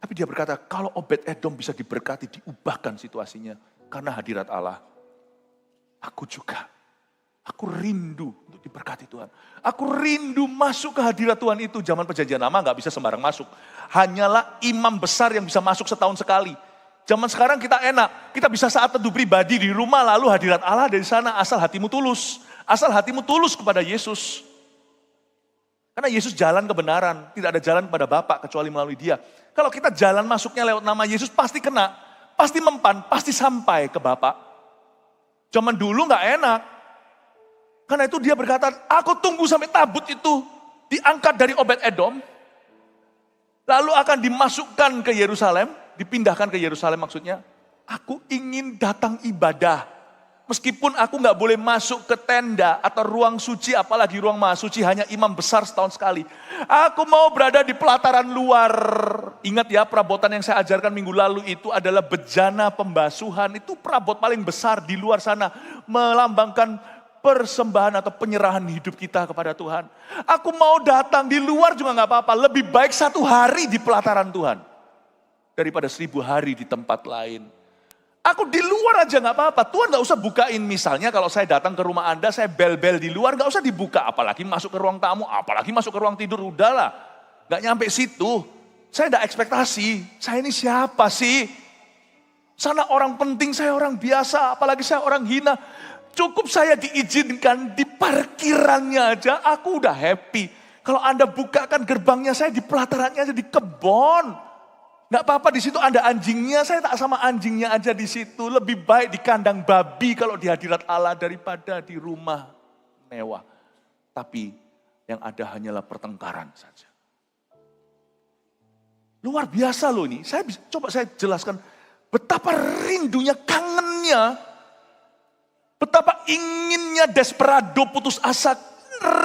Tapi dia berkata, kalau Obed-Edom bisa diberkati, diubahkan situasinya. Karena hadirat Allah. Aku juga. Aku rindu untuk diberkati Tuhan. Aku rindu masuk ke hadirat Tuhan itu. Zaman perjanjian lama gak bisa sembarang masuk. Hanyalah imam besar yang bisa masuk setahun sekali. Zaman sekarang kita enak. Kita bisa saat teduh pribadi di rumah, lalu hadirat Allah dari sana. Asal hatimu tulus. Asal hatimu tulus kepada Yesus. Karena Yesus jalan kebenaran. Tidak ada jalan kepada Bapa kecuali melalui dia. Kalau kita jalan masuknya lewat nama Yesus, pasti kena. Pasti mempan, pasti sampai ke Bapa. Zaman dulu gak enak. Karena itu dia berkata, aku tunggu sampai tabut itu diangkat dari Obed-Edom. Lalu akan dimasukkan ke Yerusalem, dipindahkan ke Yerusalem maksudnya. Aku ingin datang ibadah. Meskipun aku gak boleh masuk ke tenda atau ruang suci, apalagi ruang maha suci, hanya imam besar setahun sekali. Aku mau berada di pelataran luar. Ingat ya, perabotan yang saya ajarkan minggu lalu itu adalah bejana pembasuhan. Itu perabot paling besar di luar sana. Melambangkan persembahan atau penyerahan hidup kita kepada Tuhan. Aku mau datang di luar juga gak apa-apa. Lebih baik 1 hari di pelataran Tuhan. Daripada 1000 hari di tempat lain. Aku di luar aja gak apa-apa. Tuhan gak usah bukain. Misalnya kalau saya datang ke rumah Anda, saya bel-bel di luar, gak usah dibuka. Apalagi masuk ke ruang tamu, apalagi masuk ke ruang tidur. Udahlah, gak nyampe situ. Saya gak ekspektasi. Saya ini siapa sih? Sana orang penting, saya orang biasa. Apalagi saya orang hina. Cukup saya diizinkan di parkirannya aja, aku udah happy. Kalau Anda bukakan gerbangnya, saya di pelatarannya aja, di kebon. Gak apa-apa di situ ada anjingnya, saya tak sama anjingnya aja di situ. Lebih baik di kandang babi kalau di hadirat Allah daripada di rumah mewah. Tapi yang ada hanyalah pertengkaran saja. Luar biasa loh ini, coba saya jelaskan betapa rindunya, kangennya. Betapa inginnya desperado, putus asa,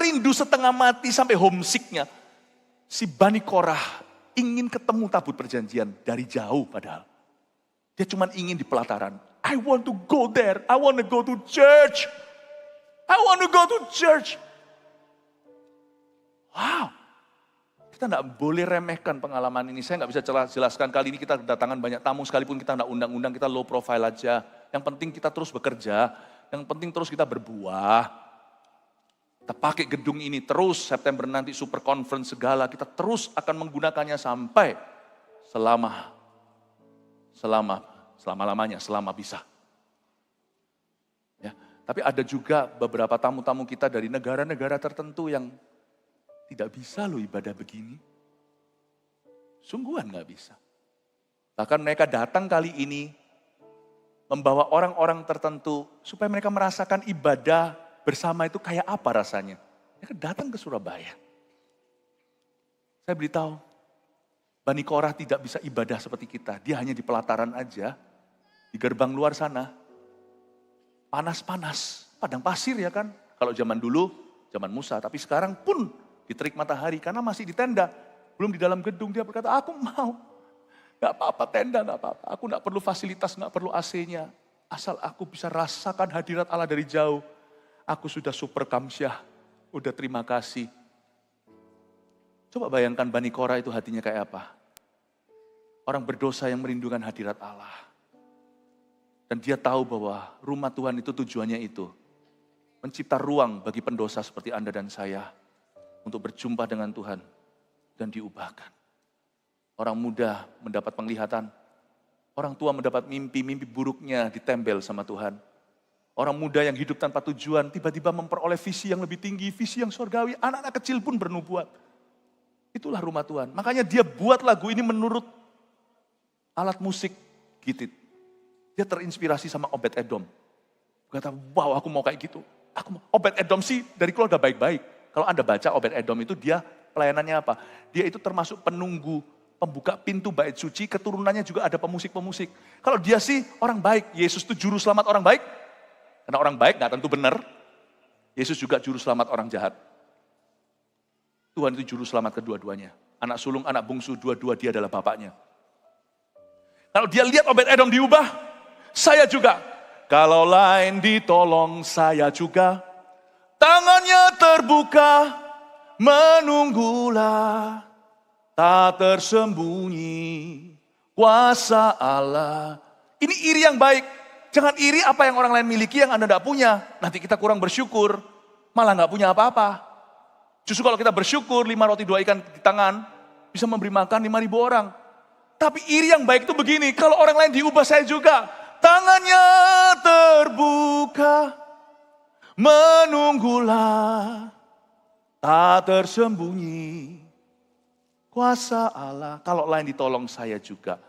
rindu setengah mati sampai homesicknya. Si Bani Korah ingin ketemu tabut perjanjian dari jauh padahal. Dia cuma ingin di pelataran. I want to go there, I want to go to church. I want to go to church. Wow. Kita gak boleh remehkan pengalaman ini. Saya gak bisa jelaskan, kali ini kita kedatangan banyak tamu, sekalipun kita gak undang-undang, kita low profile aja. Yang penting kita terus bekerja. Yang penting terus kita berbuah. Kita pakai gedung ini terus, September nanti super conference segala, kita terus akan menggunakannya sampai selama-lamanya, selama bisa. Ya, tapi ada juga beberapa tamu-tamu kita dari negara-negara tertentu yang tidak bisa loh ibadah begini. Sungguhan gak bisa. Bahkan mereka datang kali ini membawa orang-orang tertentu supaya mereka merasakan ibadah bersama itu kayak apa rasanya. Mereka datang ke Surabaya. Saya beritahu, Bani Korah tidak bisa ibadah seperti kita. Dia hanya di pelataran aja, di gerbang luar sana. Panas-panas, padang pasir ya kan. Kalau zaman dulu, zaman Musa. Tapi sekarang pun di terik matahari karena masih di tenda. Belum di dalam gedung, dia berkata, aku mau. Gak apa-apa tenda, gak apa-apa. Aku gak perlu fasilitas, gak perlu AC-nya. Asal aku bisa rasakan hadirat Allah dari jauh. Aku sudah super kamsyah, udah terima kasih. Coba bayangkan Bani Korah itu hatinya kayak apa. Orang berdosa yang merindukan hadirat Allah. Dan dia tahu bahwa rumah Tuhan itu tujuannya itu. mencipta ruang bagi pendosa seperti Anda dan saya untuk berjumpa dengan Tuhan dan diubahkan. Orang muda mendapat penglihatan, orang tua mendapat mimpi buruknya ditempel sama Tuhan. Orang muda yang hidup tanpa tujuan tiba-tiba memperoleh visi yang lebih tinggi, visi yang surgawi. Anak-anak kecil pun bernubuat. Itulah rumah Tuhan. Makanya dia buat lagu ini menurut alat musik gitit. Dia terinspirasi sama Obed-Edom. Kata, wow aku mau kayak gitu. Obed-Edom sih dari keluarga baik-baik. Kalau Anda baca Obed-Edom itu dia pelayanannya apa? Dia itu termasuk penunggu, pembuka pintu bait suci, keturunannya juga ada pemusik-pemusik. Kalau dia sih orang baik, Yesus itu juru selamat orang baik. Karena orang baik gak tentu benar. Yesus juga juru selamat orang jahat. Tuhan itu juru selamat kedua-duanya. Anak sulung, anak bungsu, dua-dua dia adalah bapaknya. Kalau dia lihat Obed-Edom diubah, saya juga. Kalau lain ditolong saya juga. Tangannya terbuka, menunggulah. Tak tersembunyi, kuasa Allah. Ini iri yang baik. Jangan iri apa yang orang lain miliki yang Anda tidak punya. Nanti kita kurang bersyukur, malah nggak punya apa-apa. Justru kalau kita bersyukur, 5 roti 2 ikan di tangan, bisa memberi makan 5.000 orang. Tapi iri yang baik itu begini, kalau orang lain diubah saya juga. Tangannya terbuka, menunggulah, tak tersembunyi. Kuasa Allah, kalau lain ditolong saya juga.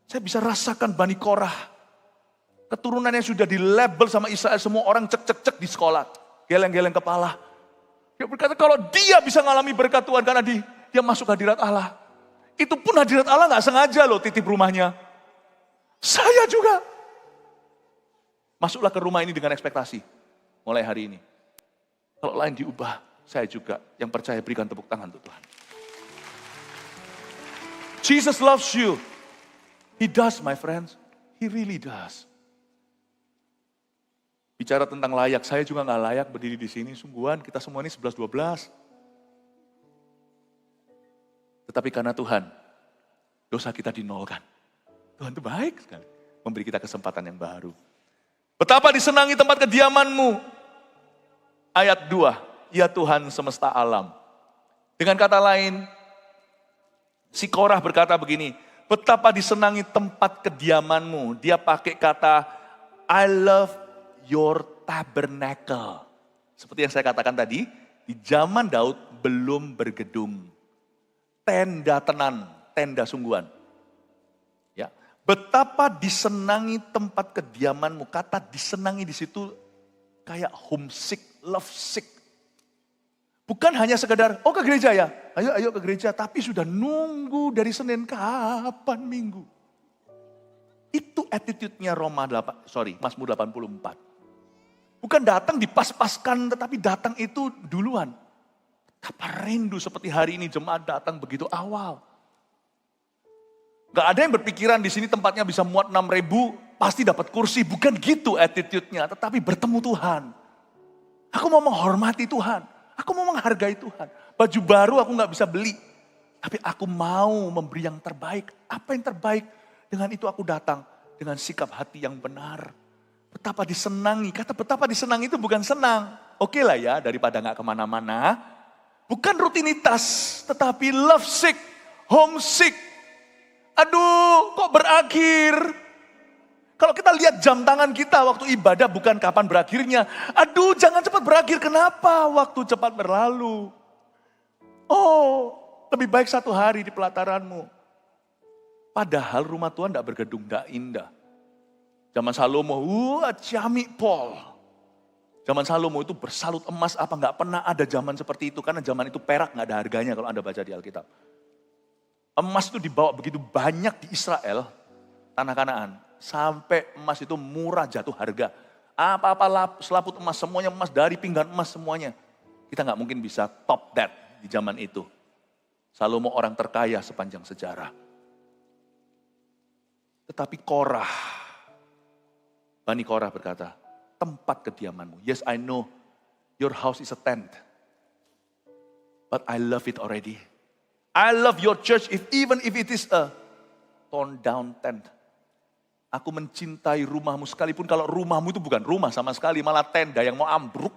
Saya bisa rasakan Bani Korah. Keturunannya sudah dilabel sama Israel, semua orang cek-cek-cek di sekolah. Geleng-geleng kepala. Dia berkata kalau dia bisa mengalami berkat Tuhan karena dia masuk hadirat Allah. Itu pun hadirat Allah gak sengaja loh titip rumahnya. Saya juga. Masuklah ke rumah ini dengan ekspektasi. Mulai hari ini. Kalau lain diubah, saya juga. Yang percaya berikan tepuk tangan untuk Tuhan. Jesus loves you. He does, my friends. He really does. Bicara tentang layak, saya juga gak layak berdiri di sini. Sungguhan, kita semua ini 11-12. Tetapi karena Tuhan, dosa kita dinolkan. Tuhan itu baik sekali. Memberi kita kesempatan yang baru. Betapa disenangi tempat kediamanmu. Ayat 2, ya Tuhan semesta alam. Dengan kata lain, si Korah berkata begini, betapa disenangi tempat kediamanmu. Dia pakai kata, I love your tabernacle. Seperti yang saya katakan tadi, di zaman Daud belum bergedung. Tenda tenan, tenda sungguhan. Ya, betapa disenangi tempat kediamanmu. Kata disenangi di situ kayak homesick, lovesick. Bukan hanya sekedar, oh ke gereja ya, ayo ke gereja. Tapi sudah nunggu dari Senin kapan Minggu. Itu attitude-nya Mazmur 84. Bukan datang dipas-paskan, tetapi datang itu duluan. Betapa rindu seperti hari ini jemaat datang begitu awal. Gak ada yang berpikiran di sini tempatnya bisa muat 6.000, pasti dapat kursi. Bukan gitu attitude-nya, tetapi bertemu Tuhan. Aku mau menghormati Tuhan. Aku mau menghargai Tuhan. Baju baru aku gak bisa beli. Tapi aku mau memberi yang terbaik. Apa yang terbaik? Dengan itu aku datang. Dengan sikap hati yang benar. Betapa disenangi. Kata betapa disenangi itu bukan senang. Oke lah ya, daripada gak kemana-mana. Bukan rutinitas. Tetapi lovesick, homesick. Aduh, kok berakhir? Kalau kita lihat jam tangan kita waktu ibadah bukan kapan berakhirnya. Aduh, jangan cepat berakhir. Kenapa waktu cepat berlalu? Oh, lebih baik 1 hari di pelataranmu. Padahal rumah Tuhan tidak bergedung, tidak indah. Zaman Salomo, ciamik pol. Zaman Salomo itu bersalut emas apa nggak pernah ada zaman seperti itu. Karena zaman itu perak nggak ada harganya kalau Anda baca di Alkitab. Emas itu dibawa begitu banyak di Israel, tanah Kanaan. Sampai emas itu murah jatuh harga. Apa-apa selaput emas, semuanya emas, dari pinggan emas semuanya. Kita nggak mungkin bisa top that di zaman itu. Salomo orang terkaya sepanjang sejarah. Tetapi Korah, Bani Korah berkata, tempat kediamanmu. Yes, I know your house is a tent. But I love it already. I love your church even if it is a torn down tent. Aku mencintai rumahmu sekalipun kalau rumahmu itu bukan rumah sama sekali, malah tenda yang mau ambruk.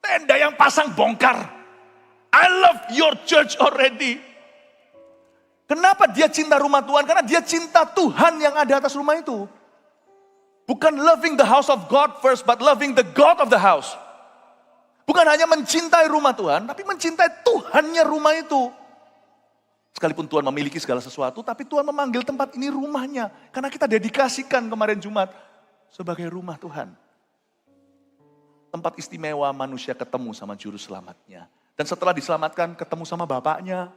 Tenda yang pasang bongkar. I love your church already. Kenapa dia cinta rumah Tuhan? Karena dia cinta Tuhan yang ada atas rumah itu. Bukan loving the house of God first, but loving the God of the house. Bukan hanya mencintai rumah Tuhan, tapi mencintai Tuhannya rumah itu. Sekalipun Tuhan memiliki segala sesuatu, tapi Tuhan memanggil tempat ini rumahnya. Karena kita dedikasikan kemarin Jumat sebagai rumah Tuhan. Tempat istimewa manusia ketemu sama juru selamatnya. Dan setelah diselamatkan ketemu sama bapaknya.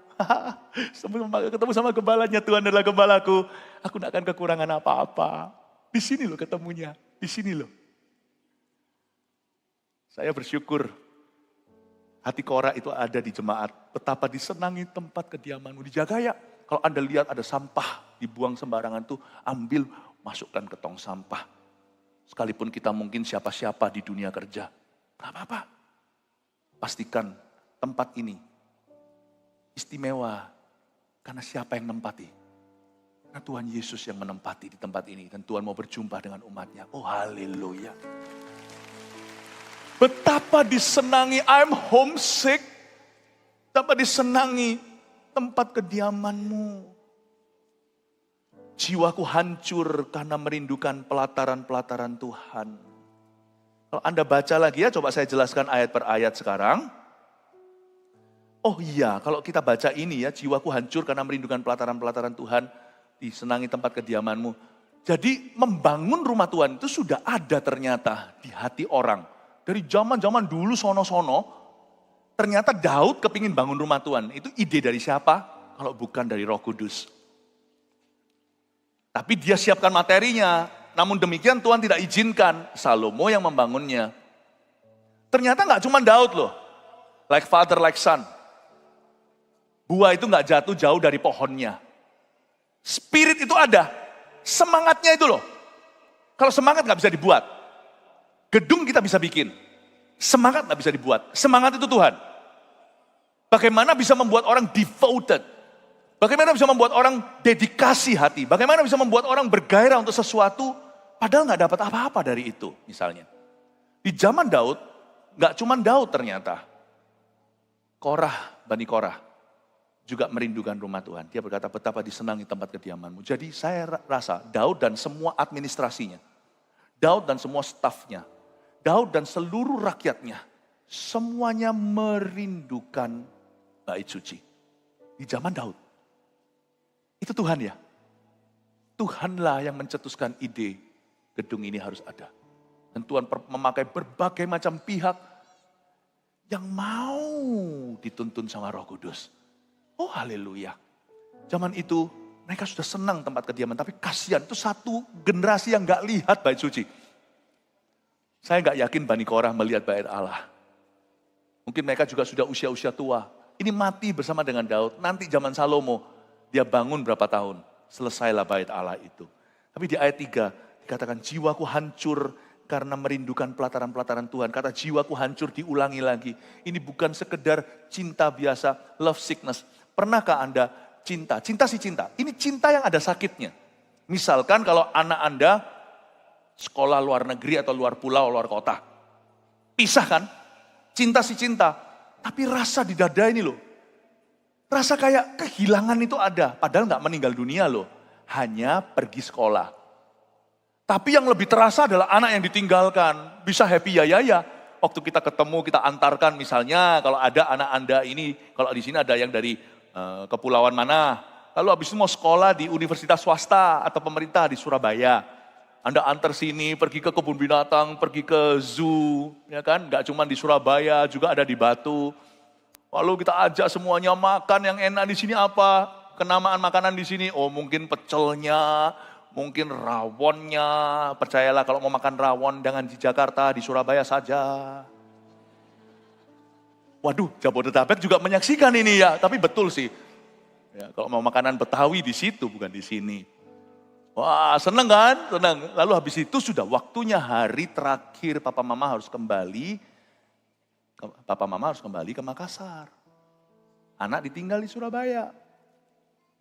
Ketemu sama gembalanya, Tuhan adalah gembalaku. Aku tidak akan kekurangan apa-apa. Di sini loh ketemunya, di sini loh. Saya bersyukur hati Korah itu ada di jemaat. Betapa disenangi tempat kediamanmu. Dijaga ya. Kalau Anda lihat ada sampah dibuang sembarangan tuh, ambil, masukkan ke tong sampah. Sekalipun kita mungkin siapa-siapa di dunia kerja. Gak apa-apa. Pastikan tempat ini istimewa. Karena siapa yang menempati? Karena Tuhan Yesus yang menempati di tempat ini. Dan Tuhan mau berjumpa dengan umatnya. Oh haleluya. Betapa disenangi, I'm homesick. Betapa disenangi tempat kediamanmu. Jiwaku hancur karena merindukan pelataran-pelataran Tuhan. Kalau Anda baca lagi ya, coba saya jelaskan ayat per ayat sekarang. Oh iya, kalau kita baca ini ya, jiwaku hancur karena merindukan pelataran-pelataran Tuhan. Disenangi tempat kediamanmu. Jadi membangun rumah Tuhan itu sudah ada ternyata di hati orang. Dari zaman-zaman dulu sono-sono, ternyata Daud kepingin bangun rumah Tuhan. Itu ide dari siapa? Kalau bukan dari Roh Kudus. Tapi dia siapkan materinya. Namun demikian Tuhan tidak izinkan Salomo yang membangunnya. Ternyata nggak cuma Daud loh. Like father, like son. Buah itu nggak jatuh jauh dari pohonnya. Spirit itu ada. Semangatnya itu loh. Kalau semangat nggak bisa dibuat. Gedung kita bisa bikin. Semangat nggak bisa dibuat. Semangat itu Tuhan. Bagaimana bisa membuat orang devoted. Bagaimana bisa membuat orang dedikasi hati. Bagaimana bisa membuat orang bergairah untuk sesuatu. Padahal nggak dapat apa-apa dari itu misalnya. Di zaman Daud, nggak cuma Daud ternyata. Korah, Bani Korah. Juga merindukan rumah Tuhan. Dia berkata betapa disenangi tempat kediamanmu. Jadi saya rasa Daud dan semua administrasinya. Daud dan semua stafnya. Daud dan seluruh rakyatnya. Semuanya merindukan bait suci. Di zaman Daud. Itu Tuhan ya. Tuhanlah yang mencetuskan ide gedung ini harus ada. Dan Tuhan memakai berbagai macam pihak yang mau dituntun sama Roh Kudus. Oh haleluya. Zaman itu mereka sudah senang tempat kediaman. Tapi kasihan itu satu generasi yang gak lihat bait suci. Saya gak yakin Bani Korah melihat bait Allah. Mungkin mereka juga sudah usia-usia tua. Ini mati bersama dengan Daud. Nanti zaman Salomo dia bangun berapa tahun. Selesailah bait Allah itu. Tapi di ayat 3 dikatakan jiwaku hancur karena merindukan pelataran-pelataran Tuhan. Kata jiwaku hancur diulangi lagi. Ini bukan sekedar cinta biasa, love sickness. Pernahkah Anda cinta? Cinta sih cinta. Ini cinta yang ada sakitnya. Misalkan kalau anak Anda sekolah luar negeri atau luar pulau, luar kota. Pisah kan? Cinta sih cinta. Tapi rasa di dada ini loh. Rasa kayak kehilangan itu ada. Padahal gak meninggal dunia loh. Hanya pergi sekolah. Tapi yang lebih terasa adalah anak yang ditinggalkan. Bisa happy ya. Waktu kita ketemu, kita antarkan misalnya. Kalau ada anak Anda ini, kalau di sini ada yang dari kepulauan mana. Lalu habis itu mau sekolah di universitas swasta atau pemerintah di Surabaya. Anda antar sini, pergi ke kebun binatang, pergi ke zoo. Ya kan, gak cuma di Surabaya, juga ada di Batu. Lalu kita ajak semuanya makan yang enak di sini apa? Kenamaan makanan di sini, oh mungkin pecelnya, mungkin rawonnya. Percayalah kalau mau makan rawon jangan di Jakarta, di Surabaya saja. Waduh, Jabodetabek juga menyaksikan ini ya, tapi betul sih. Ya, kalau mau makanan Betawi di situ, bukan di sini. Wah, seneng kan? Seneng. Lalu habis itu sudah waktunya hari terakhir Papa Mama harus kembali. Papa Mama harus kembali ke Makassar. Anak ditinggal di Surabaya.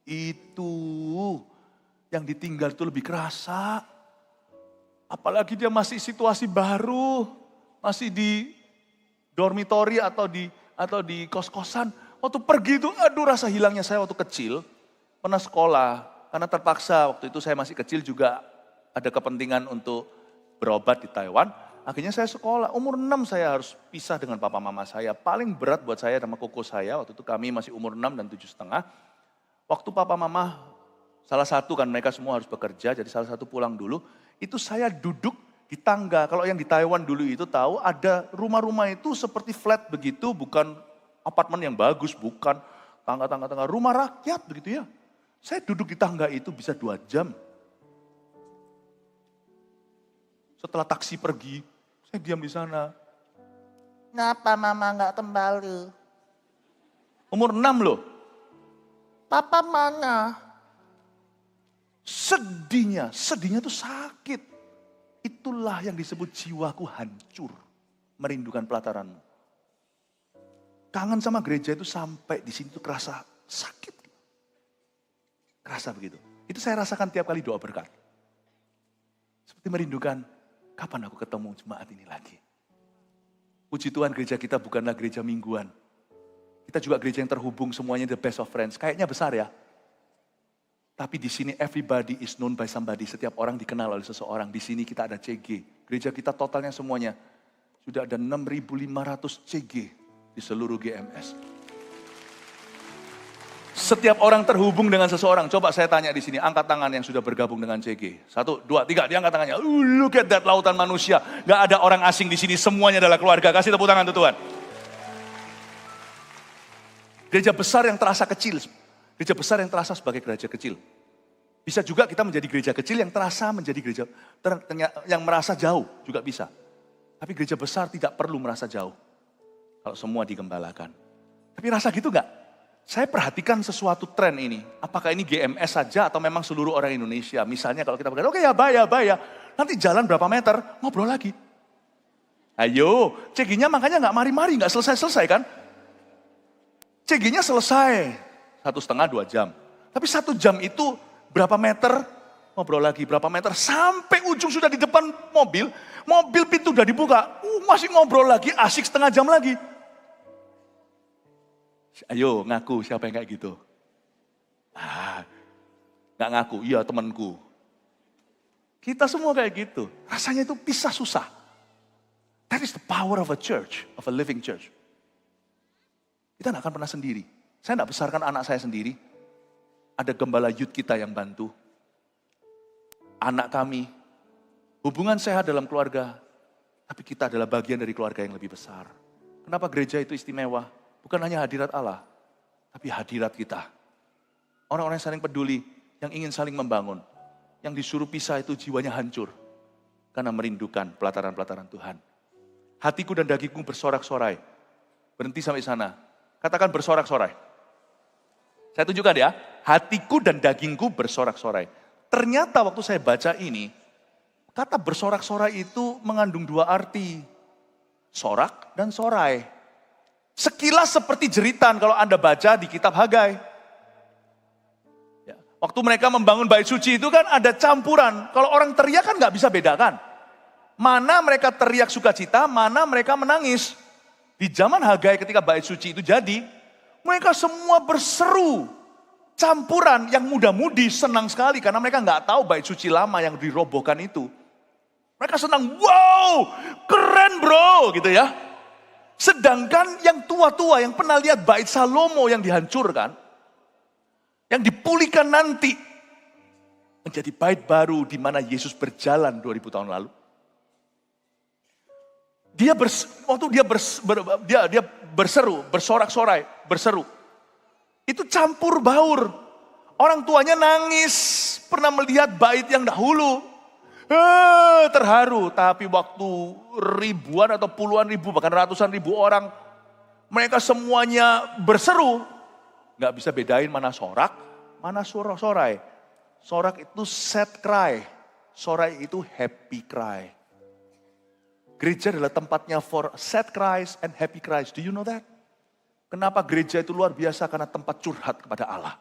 Itu yang ditinggal itu lebih kerasa. Apalagi dia masih situasi baru, masih di dormitory atau di kos-kosan. Waktu pergi itu, aduh rasa hilangnya saya waktu kecil. Pernah sekolah, karena terpaksa waktu itu saya masih kecil juga ada kepentingan untuk berobat di Taiwan. Akhirnya saya sekolah, umur 6 saya harus pisah dengan papa mama saya. Paling berat buat saya sama koko saya, waktu itu kami masih umur 6 dan 7,5. Waktu papa mama, salah satu kan mereka semua harus bekerja, jadi salah satu pulang dulu. Itu saya duduk di tangga, kalau yang di Taiwan dulu itu tahu ada rumah-rumah itu seperti flat begitu, bukan apartemen yang bagus, bukan tangga-tangga, rumah rakyat begitu ya. Saya duduk di tangga itu bisa 2 jam. Setelah taksi pergi, saya diam di sana. Kenapa mama nggak kembali? Umur 6 loh. Papa mana? Sedihnya tuh sakit. Itulah yang disebut jiwaku hancur. Merindukan pelataranmu. Kangen sama gereja itu sampai di sini tuh kerasa sakit. Kerasa begitu. Itu saya rasakan tiap kali doa berkat. Seperti merindukan, kapan aku ketemu jemaat ini lagi? Puji Tuhan gereja kita bukanlah gereja mingguan. Kita juga gereja yang terhubung semuanya the best of friends. Kayaknya besar ya. Tapi di sini everybody is known by somebody. Setiap orang dikenal oleh seseorang. Di sini kita ada CG. Gereja kita totalnya semuanya. Sudah ada 6.500 CG di seluruh GMS. Setiap orang terhubung dengan seseorang. Coba saya tanya di sini, angkat tangan yang sudah bergabung dengan CG. 1, 2, 3, diangkat tangannya. Look at that, lautan manusia. Gak ada orang asing di sini, semuanya adalah keluarga. Kasih tepuk tangan tuh Tuhan. Gereja besar yang terasa kecil. Gereja besar yang terasa sebagai gereja kecil. Bisa juga kita menjadi gereja kecil yang terasa menjadi gereja yang merasa jauh juga bisa. Tapi gereja besar tidak perlu merasa jauh. Kalau semua digembalakan. Tapi rasa gitu gak? Saya perhatikan sesuatu tren ini. Apakah ini GMS saja atau memang seluruh orang Indonesia? Misalnya kalau kita berkata, oke ya bayar. Nanti jalan berapa meter, ngobrol lagi. Ayo, CG-nya makanya gak mari-mari, gak selesai-selesai kan? CG-nya selesai, 1,5-2 jam. Tapi 1 jam itu berapa meter, ngobrol lagi. Berapa meter, sampai ujung sudah di depan mobil pintu udah dibuka. Masih ngobrol lagi, asik 1/2 jam lagi. Ayo ngaku siapa yang kayak gitu. Gak ngaku, iya temanku. Kita semua kayak gitu. Rasanya itu pisah susah. That is the power of a church, of a living church. Kita gak akan pernah sendiri. Saya gak besarkan anak saya sendiri. Ada gembala youth kita yang bantu. Anak kami, hubungan sehat dalam keluarga. Tapi kita adalah bagian dari keluarga yang lebih besar. Kenapa gereja itu istimewa? Bukan hanya hadirat Allah, tapi hadirat kita. Orang-orang yang saling peduli, yang ingin saling membangun. Yang disuruh pisah itu jiwanya hancur. Karena merindukan pelataran-pelataran Tuhan. Hatiku dan dagingku bersorak-sorai. Berhenti sampai sana. Katakan bersorak-sorai. Saya tunjukkan ya. Hatiku dan dagingku bersorak-sorai. Ternyata waktu saya baca ini, kata bersorak-sorai itu mengandung 2 arti. Sorak dan sorai. Sekilas seperti jeritan kalau Anda baca di kitab Hagai. Ya, waktu mereka membangun bait suci itu kan ada campuran. Kalau orang teriak kan gak bisa bedakan. Mana mereka teriak sukacita, mana mereka menangis. Di zaman Hagai ketika bait suci itu jadi, mereka semua berseru. Campuran yang muda-mudi senang sekali karena mereka gak tahu bait suci lama yang dirobohkan itu. Mereka senang, wow keren bro gitu ya. Sedangkan yang tua-tua yang pernah lihat bait Salomo yang dihancurkan, yang dipulihkan nanti, menjadi bait baru di mana Yesus berjalan 2000 tahun lalu. Dia berseru, bersorak-sorai, berseru. Itu campur baur. Orang tuanya nangis, pernah melihat bait yang dahulu. Terharu, tapi waktu ribuan atau puluhan ribu, bahkan ratusan ribu orang, mereka semuanya berseru. Gak bisa bedain mana sorak, mana sorai. Sorak itu sad cry, sorai itu happy cry. Gereja adalah tempatnya for sad cries and happy cries. Do you know that? Kenapa gereja itu luar biasa? Karena tempat curhat kepada Allah.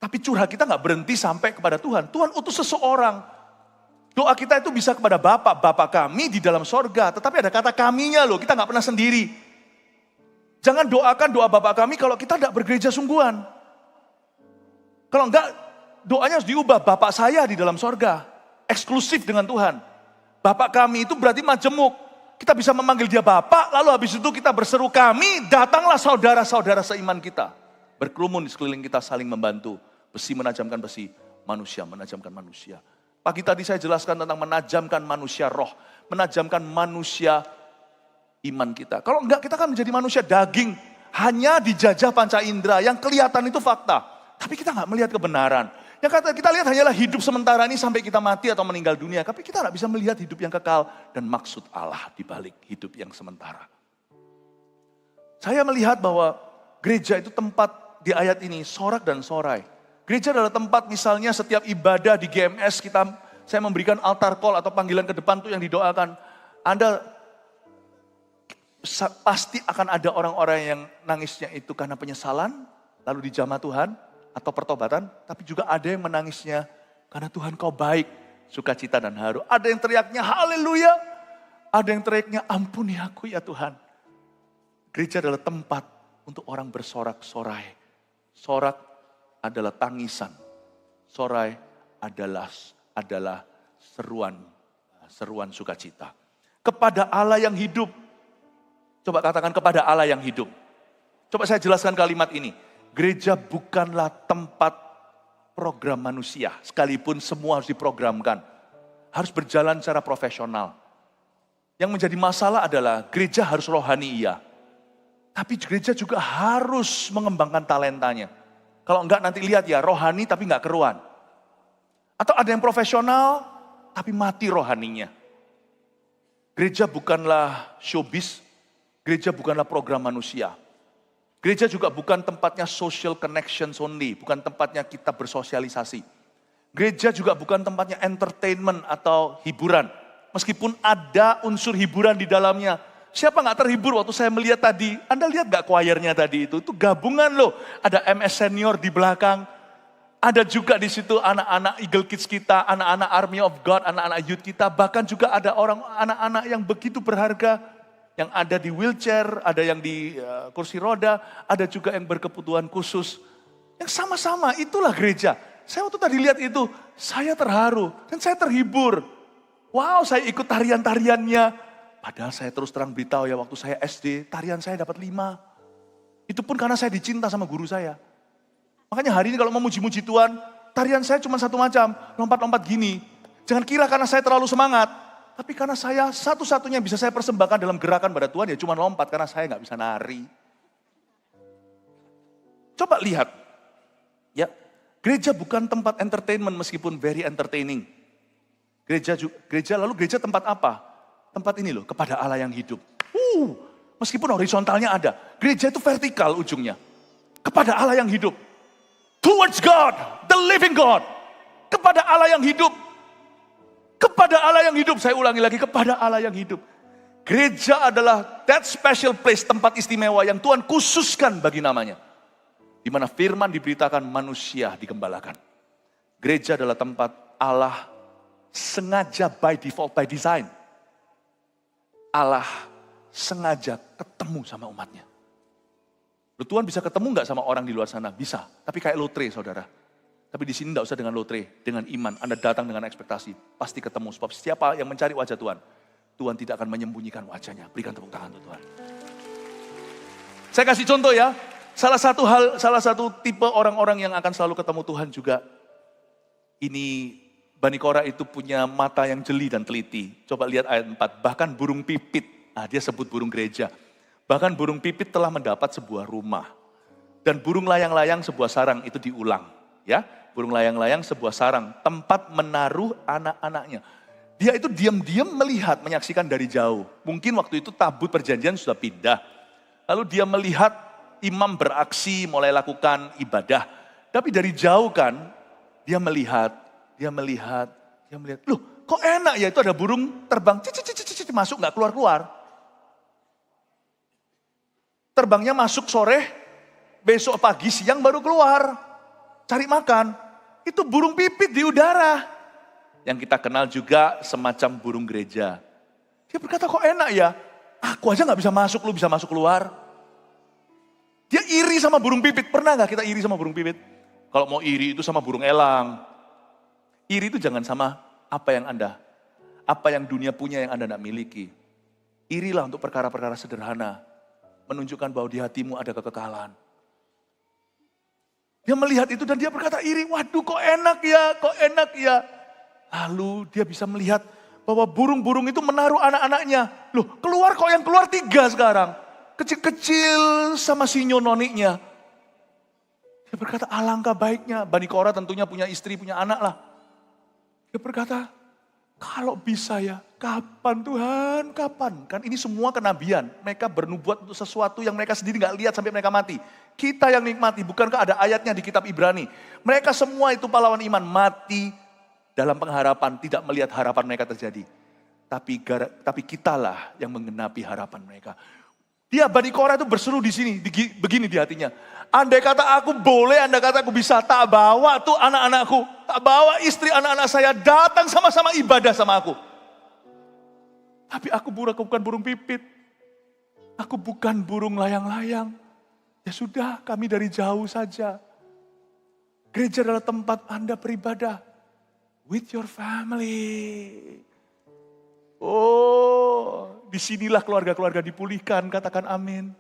Tapi curhat kita gak berhenti sampai kepada Tuhan. Tuhan utus seseorang. Doa kita itu bisa kepada Bapa kami di dalam sorga. Tetapi ada kata kaminya loh, kita gak pernah sendiri. Jangan doakan doa Bapa kami kalau kita tidak bergereja sungguhan. Kalau enggak, doanya harus diubah. Bapak saya di dalam sorga, eksklusif dengan Tuhan. Bapak kami itu berarti majemuk. Kita bisa memanggil dia Bapak, lalu habis itu kita berseru kami, datanglah saudara-saudara seiman kita. Berkerumun di sekeliling kita saling membantu. Besi menajamkan besi, manusia menajamkan manusia. Pagi tadi saya jelaskan tentang menajamkan manusia roh. Menajamkan manusia iman kita. Kalau enggak, kita kan menjadi manusia daging. Hanya dijajah panca indera, yang kelihatan itu fakta. Tapi kita nggak melihat kebenaran. Yang kita lihat hanyalah hidup sementara ini sampai kita mati atau meninggal dunia. Tapi kita nggak bisa melihat hidup yang kekal dan maksud Allah di balik hidup yang sementara. Saya melihat bahwa gereja itu tempat di ayat ini sorak dan sorai. Gereja adalah tempat misalnya setiap ibadah di GMS saya memberikan altar call atau panggilan ke depan tuh yang didoakan. Anda pasti akan ada orang-orang yang nangisnya itu karena penyesalan, lalu dijamah Tuhan. Atau pertobatan, tapi juga ada yang menangisnya karena Tuhan kau baik, sukacita dan haru. Ada yang teriaknya haleluya, ada yang teriaknya ampuni aku ya Tuhan. Gereja adalah tempat untuk orang bersorak-sorai. Sorak adalah tangisan, sorai adalah seruan sukacita. Kepada Allah yang hidup, coba katakan kepada Allah yang hidup. Coba saya jelaskan kalimat ini. Gereja bukanlah tempat program manusia, sekalipun semua harus diprogramkan. Harus berjalan secara profesional. Yang menjadi masalah adalah gereja harus rohani iya. Tapi gereja juga harus mengembangkan talentanya. Kalau enggak nanti lihat ya, rohani tapi enggak keruan. Atau ada yang profesional tapi mati rohaninya. Gereja bukanlah showbiz, gereja bukanlah program manusia. Gereja juga bukan tempatnya social connections only, bukan tempatnya kita bersosialisasi. Gereja juga bukan tempatnya entertainment atau hiburan. Meskipun ada unsur hiburan di dalamnya. Siapa gak terhibur waktu saya melihat tadi? Anda lihat gak choirnya tadi itu? Itu gabungan loh. Ada MS Senior di belakang. Ada juga di situ anak-anak Eagle Kids kita, anak-anak Army of God, anak-anak youth kita. Bahkan juga ada anak-anak yang begitu berharga. Yang ada di wheelchair, ada yang di kursi roda, ada juga yang berkebutuhan khusus. Yang sama-sama, itulah gereja. Saya waktu tadi lihat itu, saya terharu dan saya terhibur. Wow, saya ikut tarian-tariannya. Padahal saya terus terang beritahu ya, waktu saya SD, tarian saya dapat 5. Itu pun karena saya dicinta sama guru saya. Makanya hari ini kalau mau muji-muji Tuhan, tarian saya cuma satu macam, lompat-lompat gini. Jangan kira karena saya terlalu semangat. Tapi karena saya satu-satunya bisa saya persembahkan dalam gerakan pada Tuhan ya cuma lompat karena saya nggak bisa nari. Coba lihat, ya gereja bukan tempat entertainment meskipun very entertaining. Gereja tempat apa? Tempat ini loh, kepada Allah yang hidup. Meskipun horizontalnya ada, gereja itu vertikal ujungnya. Kepada Allah yang hidup. Towards God, the living God. Kepada Allah yang hidup. Kepada Allah yang hidup, saya ulangi lagi, kepada Allah yang hidup. Gereja adalah that special place, tempat istimewa yang Tuhan khususkan bagi namanya. Di mana firman diberitakan, manusia digembalakan. Gereja adalah tempat Allah sengaja by default, by design. Allah sengaja ketemu sama umatnya. Tuhan bisa ketemu gak sama orang di luar sana? Bisa, tapi kayak lotre saudara. Tapi di sini tidak usah dengan lotre, dengan iman. Anda datang dengan ekspektasi, pasti ketemu. Sebab siapa yang mencari wajah Tuhan, Tuhan tidak akan menyembunyikan wajahnya. Berikan tepuk tangan untuk Tuhan. Saya kasih contoh ya, salah satu tipe orang-orang yang akan selalu ketemu Tuhan juga. Ini Bani Korah itu punya mata yang jeli dan teliti. Coba lihat ayat 4, bahkan burung pipit, dia sebut burung gereja. Bahkan burung pipit telah mendapat sebuah rumah. Dan burung layang-layang sebuah sarang, itu diulang. Ya, burung layang-layang sebuah sarang, tempat menaruh anak-anaknya. Dia itu diam-diam melihat, menyaksikan dari jauh. Mungkin waktu itu tabut perjanjian sudah pindah. Lalu dia melihat imam beraksi, mulai lakukan ibadah. Tapi dari jauh kan, dia melihat. Loh, kok enak ya itu ada burung terbang, masuk nggak keluar-keluar. Terbangnya masuk sore, besok pagi siang baru keluar. Cari makan, itu burung pipit di udara. yang kita kenal juga semacam burung gereja. Dia berkata, kok enak ya? Aku aja gak bisa masuk, lu bisa masuk keluar. Dia iri sama burung pipit. Pernah gak kita iri sama burung pipit? Kalau mau iri itu sama burung elang. Iri itu jangan sama apa yang dunia punya yang Anda tidak miliki. Irilah untuk perkara-perkara sederhana. Menunjukkan bahwa di hatimu ada kekekalan. Dia melihat itu dan dia berkata iri, waduh kok enak ya. Lalu dia bisa melihat bahwa burung-burung itu menaruh anak-anaknya. Loh keluar kok yang keluar 3 sekarang. Kecil-kecil sama sinyo noniknya. Dia berkata alangkah baiknya. Bani Korah tentunya punya istri, punya anak lah. Dia berkata, kalau bisa ya, kapan Tuhan, kapan? Kan ini semua kenabian. Mereka bernubuat untuk sesuatu yang mereka sendiri gak lihat sampai mereka mati. Kita yang nikmati, bukankah ada ayatnya di kitab Ibrani? Mereka semua itu pahlawan iman, mati dalam pengharapan, tidak melihat harapan mereka terjadi. Tapi kitalah yang menggenapi harapan mereka. Dia Bani Korah itu berseru di sini, begini di hatinya. Andai kata aku boleh, andai kata aku bisa, tak bawa tuh anak-anakku, tak bawa istri anak-anak saya datang sama-sama ibadah sama aku. Tapi aku bukan burung pipit, aku bukan burung layang-layang. Ya sudah, kami dari jauh saja. Gereja adalah tempat Anda beribadah with your family. Oh, disinilah keluarga-keluarga dipulihkan, katakan amin.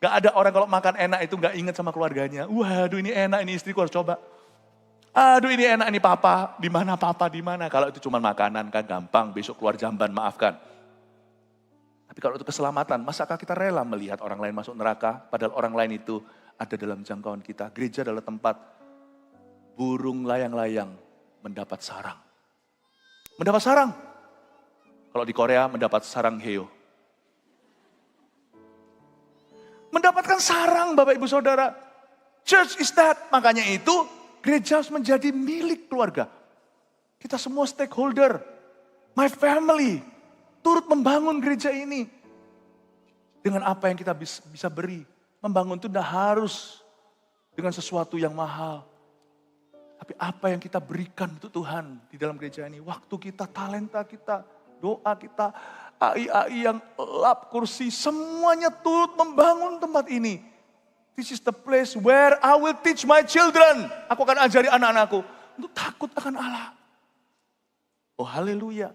Gak ada orang kalau makan enak itu gak ingat sama keluarganya. Waduh ini enak, ini istriku harus coba. Aduh ini enak, ini papa, di mana? Kalau itu cuma makanan kan gampang, besok keluar jamban, maafkan. Tapi kalau itu keselamatan, masakah kita rela melihat orang lain masuk neraka, padahal orang lain itu ada dalam jangkauan kita. Gereja adalah tempat burung layang-layang mendapat sarang. Mendapat sarang. Kalau di Korea mendapat sarang heo. Mendapatkan sarang Bapak Ibu Saudara. Church is that. Makanya itu gereja harus menjadi milik keluarga. Kita semua stakeholder. My family. Turut membangun gereja ini. Dengan apa yang kita bisa beri. Membangun itu tidak harus dengan sesuatu yang mahal. Tapi apa yang kita berikan untuk Tuhan di dalam gereja ini. Waktu kita, talenta kita, doa kita, AI yang lap kursi, semuanya turut membangun tempat ini. This is the place where I will teach my children. Aku akan ajari anak-anakku untuk takut akan Allah. Oh haleluya.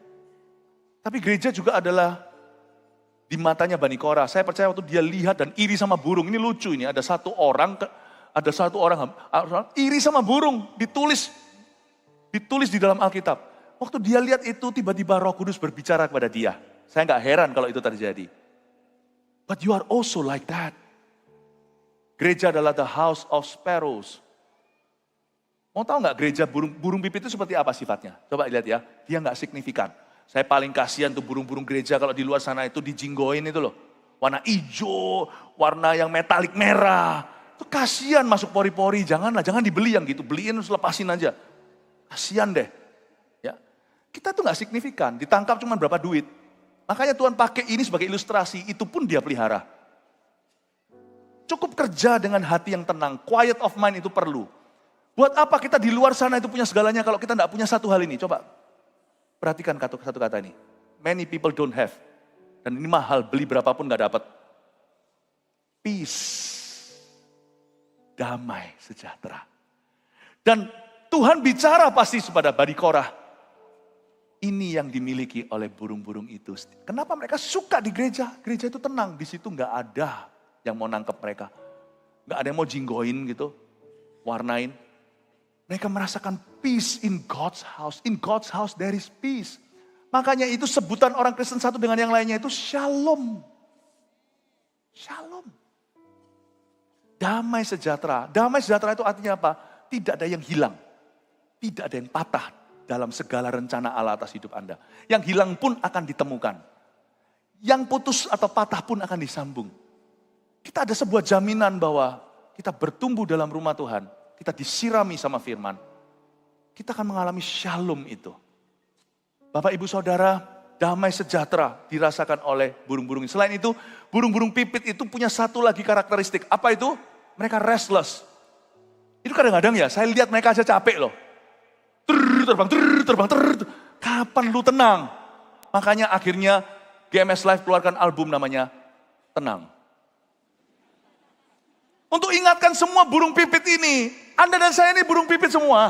Tapi gereja juga adalah di matanya Bani Korah. Saya percaya waktu dia lihat dan iri sama burung. Ini lucu ini, ada satu orang iri sama burung. Ditulis di dalam Alkitab. Waktu dia lihat itu tiba-tiba Roh Kudus berbicara kepada dia. Saya nggak heran kalau itu terjadi. But you are also like that. Gereja adalah the house of sparrows. Mau tahu nggak gereja burung pipit itu seperti apa sifatnya? Coba lihat ya, dia nggak signifikan. Saya paling kasihan tuh burung-burung gereja kalau di luar sana itu dijinggoin itu loh. Warna hijau, warna yang metalik merah. Itu kasihan masuk pori-pori, jangan dibeli yang gitu. Beliin terus lepasin aja. Kasihan deh. Ya, kita tuh nggak signifikan, ditangkap cuma berapa duit. Makanya Tuhan pakai ini sebagai ilustrasi, itu pun dia pelihara. Cukup kerja dengan hati yang tenang, quiet of mind itu perlu. Buat apa kita di luar sana itu punya segalanya kalau kita tidak punya satu hal ini? Coba perhatikan satu kata ini. Many people don't have. Dan ini mahal, beli berapapun gak dapat. Peace. Damai, sejahtera. Dan Tuhan bicara pasti kepada Bani Korah. Ini yang dimiliki oleh burung-burung itu. Kenapa mereka suka di gereja? Gereja itu tenang, di situ gak ada yang mau nangkep mereka. Gak ada yang mau jinggoin gitu, warnain. Mereka merasakan peace in God's house. In God's house there is peace. Makanya itu sebutan orang Kristen satu dengan yang lainnya itu shalom. Shalom. Damai sejahtera. Damai sejahtera itu artinya apa? Tidak ada yang hilang. Tidak ada yang patah dalam segala rencana Allah atas hidup Anda. Yang hilang pun akan ditemukan. Yang putus atau patah pun akan disambung. Kita ada sebuah jaminan bahwa kita bertumbuh dalam rumah Tuhan. Kita disirami sama firman. Kita akan mengalami shalom itu. Bapak ibu saudara, damai sejahtera dirasakan oleh burung-burung. Selain itu, burung-burung pipit itu punya satu lagi karakteristik. Apa itu? Mereka restless. Itu kadang-kadang ya, saya lihat mereka aja capek loh. Terbang. Kapan lu tenang? Makanya akhirnya GMS Live keluarkan album namanya Tenang. Untuk ingatkan semua burung pipit ini. Anda dan saya ini burung pipit semua.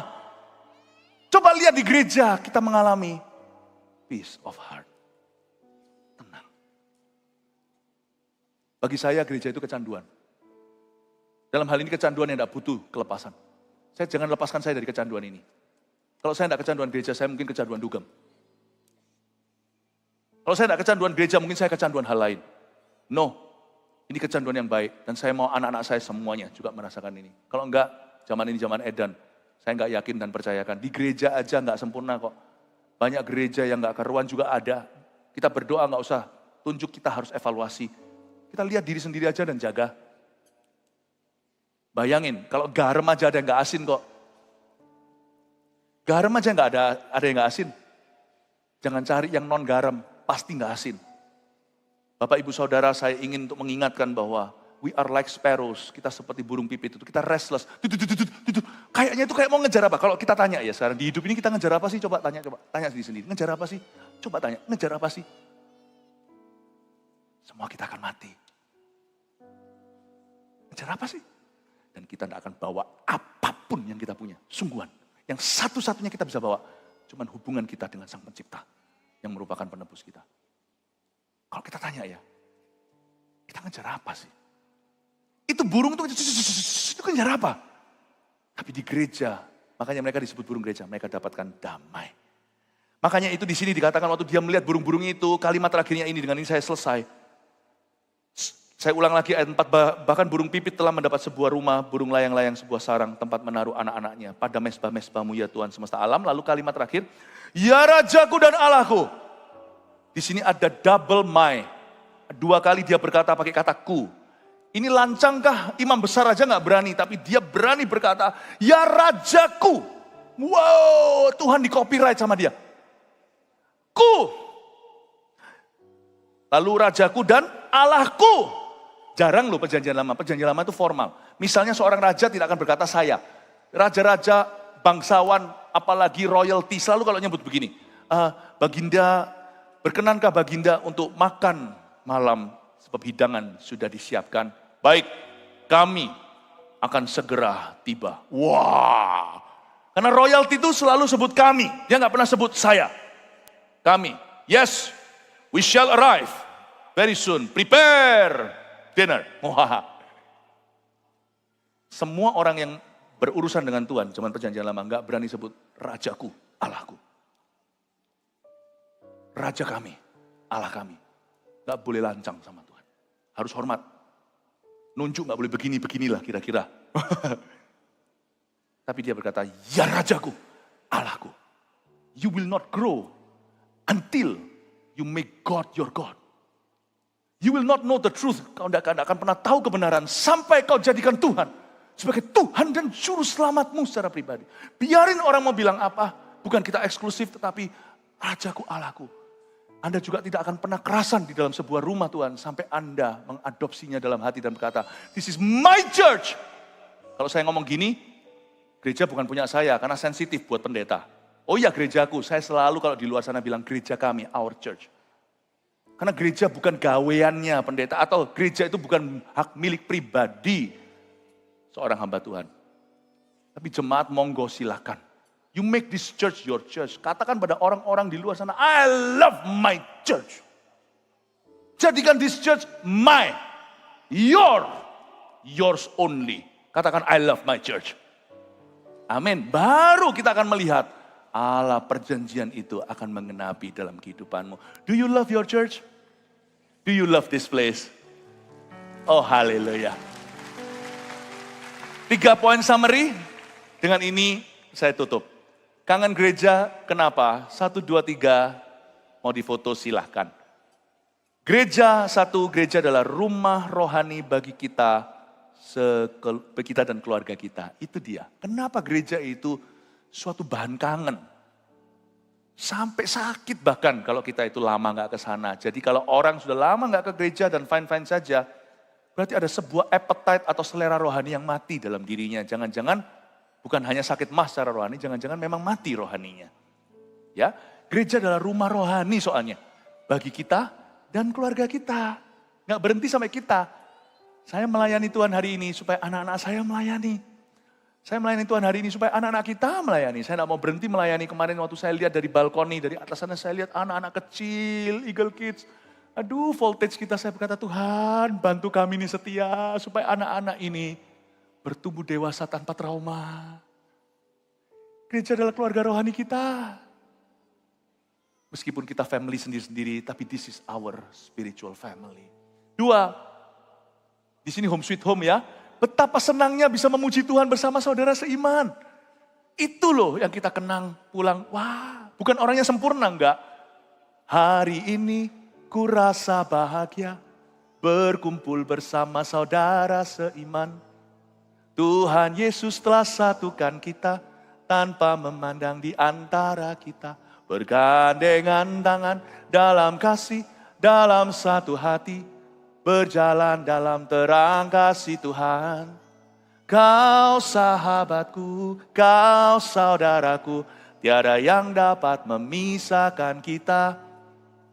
Coba lihat di gereja kita mengalami peace of heart. Tenang. Bagi saya gereja itu kecanduan. Dalam hal ini kecanduan yang tidak butuh kelepasan. Saya jangan lepaskan saya dari kecanduan ini. Kalau saya tidak kecanduan gereja, saya mungkin kecanduan dugem. Kalau saya tidak kecanduan gereja, mungkin saya kecanduan hal lain. No, ini kecanduan yang baik. Dan saya mau anak-anak saya semuanya juga merasakan ini. Kalau enggak, zaman ini zaman edan. Saya enggak yakin dan percayakan. Di gereja aja enggak sempurna kok. Banyak gereja yang enggak karuan juga ada. Kita berdoa enggak usah tunjuk, kita harus evaluasi. Kita lihat diri sendiri aja dan jaga. Bayangin, kalau garam aja ada yang enggak asin kok. Garam aja nggak ada yang nggak asin. Jangan cari yang non garam, pasti nggak asin. Bapak ibu saudara, saya ingin untuk mengingatkan bahwa we are like sparrows. Kita seperti burung pipit itu, kita restless. Kayaknya itu kayak mau ngejar apa? Kalau kita tanya ya sekarang di hidup ini kita ngejar apa sih? Coba tanya sendiri. Ngejar apa sih? Coba tanya, ngejar apa sih? Semua kita akan mati. Ngejar apa sih? Dan kita tidak akan bawa apapun yang kita punya, sungguhan. Yang satu-satunya kita bisa bawa, cuman hubungan kita dengan Sang Pencipta, yang merupakan penebus kita. Kalau kita tanya ya, kita ngejar apa sih? Itu burung itu ngejar apa? Tapi di gereja, makanya mereka disebut burung gereja, mereka dapatkan damai. Makanya itu di sini dikatakan waktu dia melihat burung-burung itu, kalimat terakhirnya ini, dengan ini saya selesai. Saya ulang lagi ayat 4, bahkan burung pipit telah mendapat sebuah rumah, burung layang-layang sebuah sarang, tempat menaruh anak-anaknya. Pada mesbah-mesbahmu ya Tuhan semesta alam. Lalu kalimat terakhir, ya Rajaku dan Allahku. Di sini ada double my. 2 kali dia berkata pakai kata ku. Ini lancangkah imam besar aja gak berani, tapi dia berani berkata, ya Rajaku. Wow, Tuhan di copyright sama dia. Ku. Lalu Rajaku dan Allahku. Jarang loh perjanjian lama itu formal. Misalnya seorang raja tidak akan berkata saya. Raja-raja, bangsawan, apalagi royalty, selalu kalau nyebut begini. Baginda, berkenankah Baginda untuk makan malam sebab hidangan sudah disiapkan. Baik, kami akan segera tiba. Wah, karena royalty itu selalu sebut kami. Dia nggak pernah sebut saya. Kami, yes, we shall arrive very soon. Prepare dinner. Wah. Semua orang yang berurusan dengan Tuhan, zaman perjanjian lama, enggak berani sebut Rajaku, Allahku. Raja kami, Allah kami. Enggak boleh lancang sama Tuhan. Harus hormat. Nunjuk enggak boleh beginilah kira-kira. Tapi dia berkata, ya Rajaku, Allahku. You will not grow until you make God your God. You will not know the truth. Kau tidak akan pernah tahu kebenaran sampai kau jadikan Tuhan sebagai Tuhan dan Juru Selamatmu secara pribadi. Biarin orang mau bilang apa, bukan kita eksklusif tetapi Rajaku, Allahku. Anda juga tidak akan pernah kerasan di dalam sebuah rumah Tuhan sampai Anda mengadopsinya dalam hati dan berkata, this is my church. Kalau saya ngomong gini, gereja bukan punya saya karena sensitif buat pendeta. Oh iya gerejaku, saya selalu kalau di luar sana bilang gereja kami, our church. Karena gereja bukan gaweannya pendeta, atau gereja itu bukan hak milik pribadi seorang hamba Tuhan. Tapi jemaat monggo silakan. You make this church your church. Katakan pada orang-orang di luar sana, I love my church. Jadikan this church my, yours only. Katakan I love my church. Amin. Baru kita akan melihat Allah perjanjian itu akan mengenapi dalam kehidupanmu. Do you love your church? Do you love this place? Oh haleluya. 3 poin summary. Dengan ini saya tutup. Kangen gereja, kenapa? 1, 2, 3, mau difoto silahkan. Gereja, gereja adalah rumah rohani bagi kita, kita dan keluarga kita. Itu dia. Kenapa gereja itu suatu bahan kangen? Sampai sakit bahkan kalau kita itu lama gak ke sana. Jadi kalau orang sudah lama gak ke gereja dan fine-fine saja, berarti ada sebuah appetite atau selera rohani yang mati dalam dirinya. Jangan-jangan Bukan hanya sakit mah secara rohani, jangan-jangan memang mati rohaninya. Ya, gereja adalah rumah rohani soalnya. Bagi kita dan keluarga kita. Nggak berhenti sampai kita. Saya melayani Tuhan hari ini supaya anak-anak saya melayani. Saya melayani Tuhan hari ini supaya anak-anak kita melayani. Saya nggak mau berhenti melayani. Kemarin waktu saya lihat dari balkoni, dari atas sana saya lihat anak-anak kecil, Eagle Kids. Aduh, voltage kita, saya berkata, Tuhan bantu kami ini setia supaya anak-anak ini bertumbuh dewasa tanpa trauma. Gereja adalah keluarga rohani kita. Meskipun kita family sendiri-sendiri, tapi this is our spiritual family. 2, di sini home sweet home ya. Betapa senangnya bisa memuji Tuhan bersama saudara seiman. Itu loh yang kita kenang pulang. Wah, bukan orangnya sempurna, enggak. Hari ini ku rasa bahagia berkumpul bersama saudara seiman. Tuhan Yesus telah satukan kita tanpa memandang di antara kita. Bergandengan tangan dalam kasih, dalam satu hati. Berjalan dalam terang kasih Tuhan. Kau sahabatku, kau saudaraku. Tiada yang dapat memisahkan kita.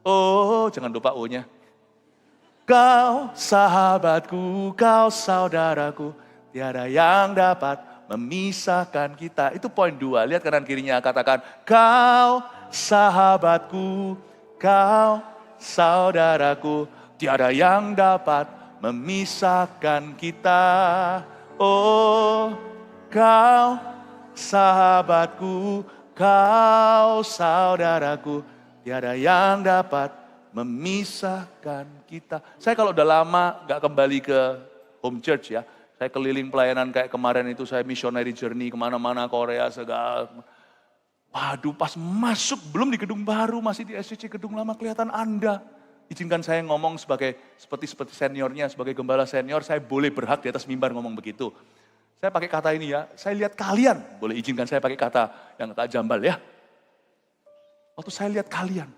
Oh, jangan lupa O-nya. Kau sahabatku, kau saudaraku. Tiada yang dapat memisahkan kita. Itu poin 2. Lihat kanan kirinya, katakan, kau sahabatku, kau saudaraku. Tiada yang dapat memisahkan kita. Oh, kau sahabatku, kau saudaraku. Tiada yang dapat memisahkan kita. Saya kalau udah lama gak kembali ke home church ya. Saya keliling pelayanan kayak kemarin itu, saya missionary journey kemana-mana, Korea segala. Waduh, pas masuk belum di gedung baru, masih di SCC gedung lama, kelihatan Anda. Izinkan saya ngomong seperti seniornya, sebagai gembala senior, saya boleh berhak di atas mimbar ngomong begitu. Saya pakai kata ini ya, saya lihat kalian, boleh izinkan saya pakai kata yang agak jambal ya. Waktu saya lihat kalian,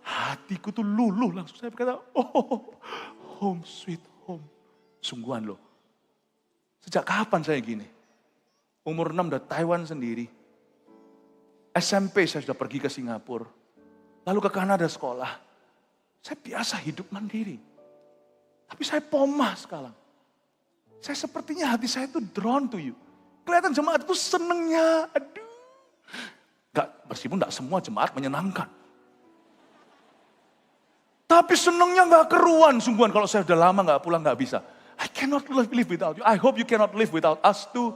hatiku tuh luluh langsung. Saya berkata, oh, home sweet home. Sungguhan loh. Sejak kapan saya gini? Umur 6 udah Taiwan sendiri. SMP saya sudah pergi ke Singapura. Lalu ke Kanada sekolah. Saya biasa hidup mandiri. Tapi saya pomah sekarang. Saya sepertinya hati saya itu drawn to you. Kelihatan jemaat itu senengnya. Aduh. Meskipun tidak semua jemaat menyenangkan. Tapi senengnya gak keruan. Sungguhan kalau saya udah lama gak pulang gak bisa. I cannot live without you. I hope you cannot live without us too.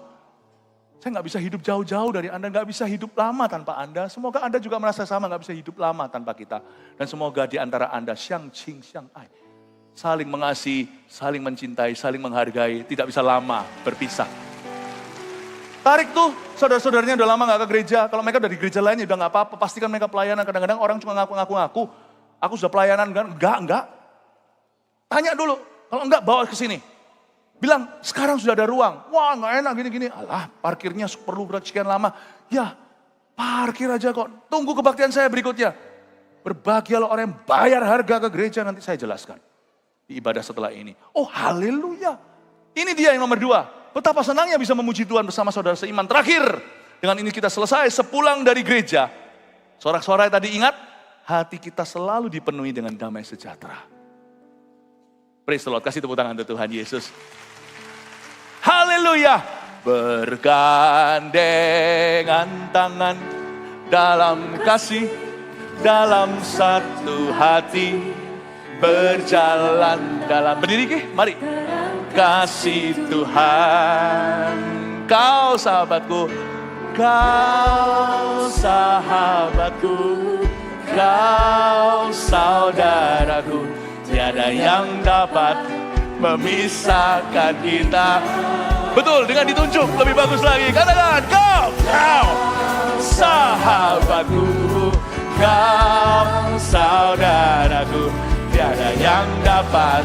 Saya gak bisa hidup jauh-jauh dari Anda, gak bisa hidup lama tanpa Anda. Semoga Anda juga merasa sama, gak bisa hidup lama tanpa kita. Dan semoga di antara Anda, Xiang Qing Xiang Ai, saling mengasihi, saling mencintai, saling menghargai, tidak bisa lama berpisah. Tarik tuh, saudara-saudaranya udah lama gak ke gereja. Kalau mereka dari gereja lain ya udah gak apa-apa, pastikan mereka pelayanan. Kadang-kadang orang cuma ngaku-ngaku, aku sudah pelayanan kan? Enggak. Tanya dulu, kalau enggak bawa ke sini. Bilang, sekarang sudah ada ruang. Wah, gak enak gini-gini. Alah, parkirnya perlu sekian lama. Ya, parkir aja kok. Tunggu kebaktian saya berikutnya. Berbahagialah orang yang bayar harga ke gereja. Nanti saya jelaskan di ibadah setelah ini. Oh, haleluya. Ini dia yang nomor 2. Betapa senangnya bisa memuji Tuhan bersama saudara seiman. Terakhir, dengan ini kita selesai. Sepulang dari gereja. Sorak-sorai tadi ingat, hati kita selalu dipenuhi dengan damai sejahtera. Praise the Lord. Kasih tepuk tangan untuk Tuhan Yesus. Haleluya. Bergandengan tangan dalam kasih, dalam satu hati, berjalan dalam, berdiri mari. Kasih Tuhan, kau sahabatku, kau sahabatku, kau saudaraku, tiada yang dapat memisahkan kita. Betul, dengan ditunjuk lebih bagus lagi. Katakan, kau sahabatku, kau saudaraku, tiada yang dapat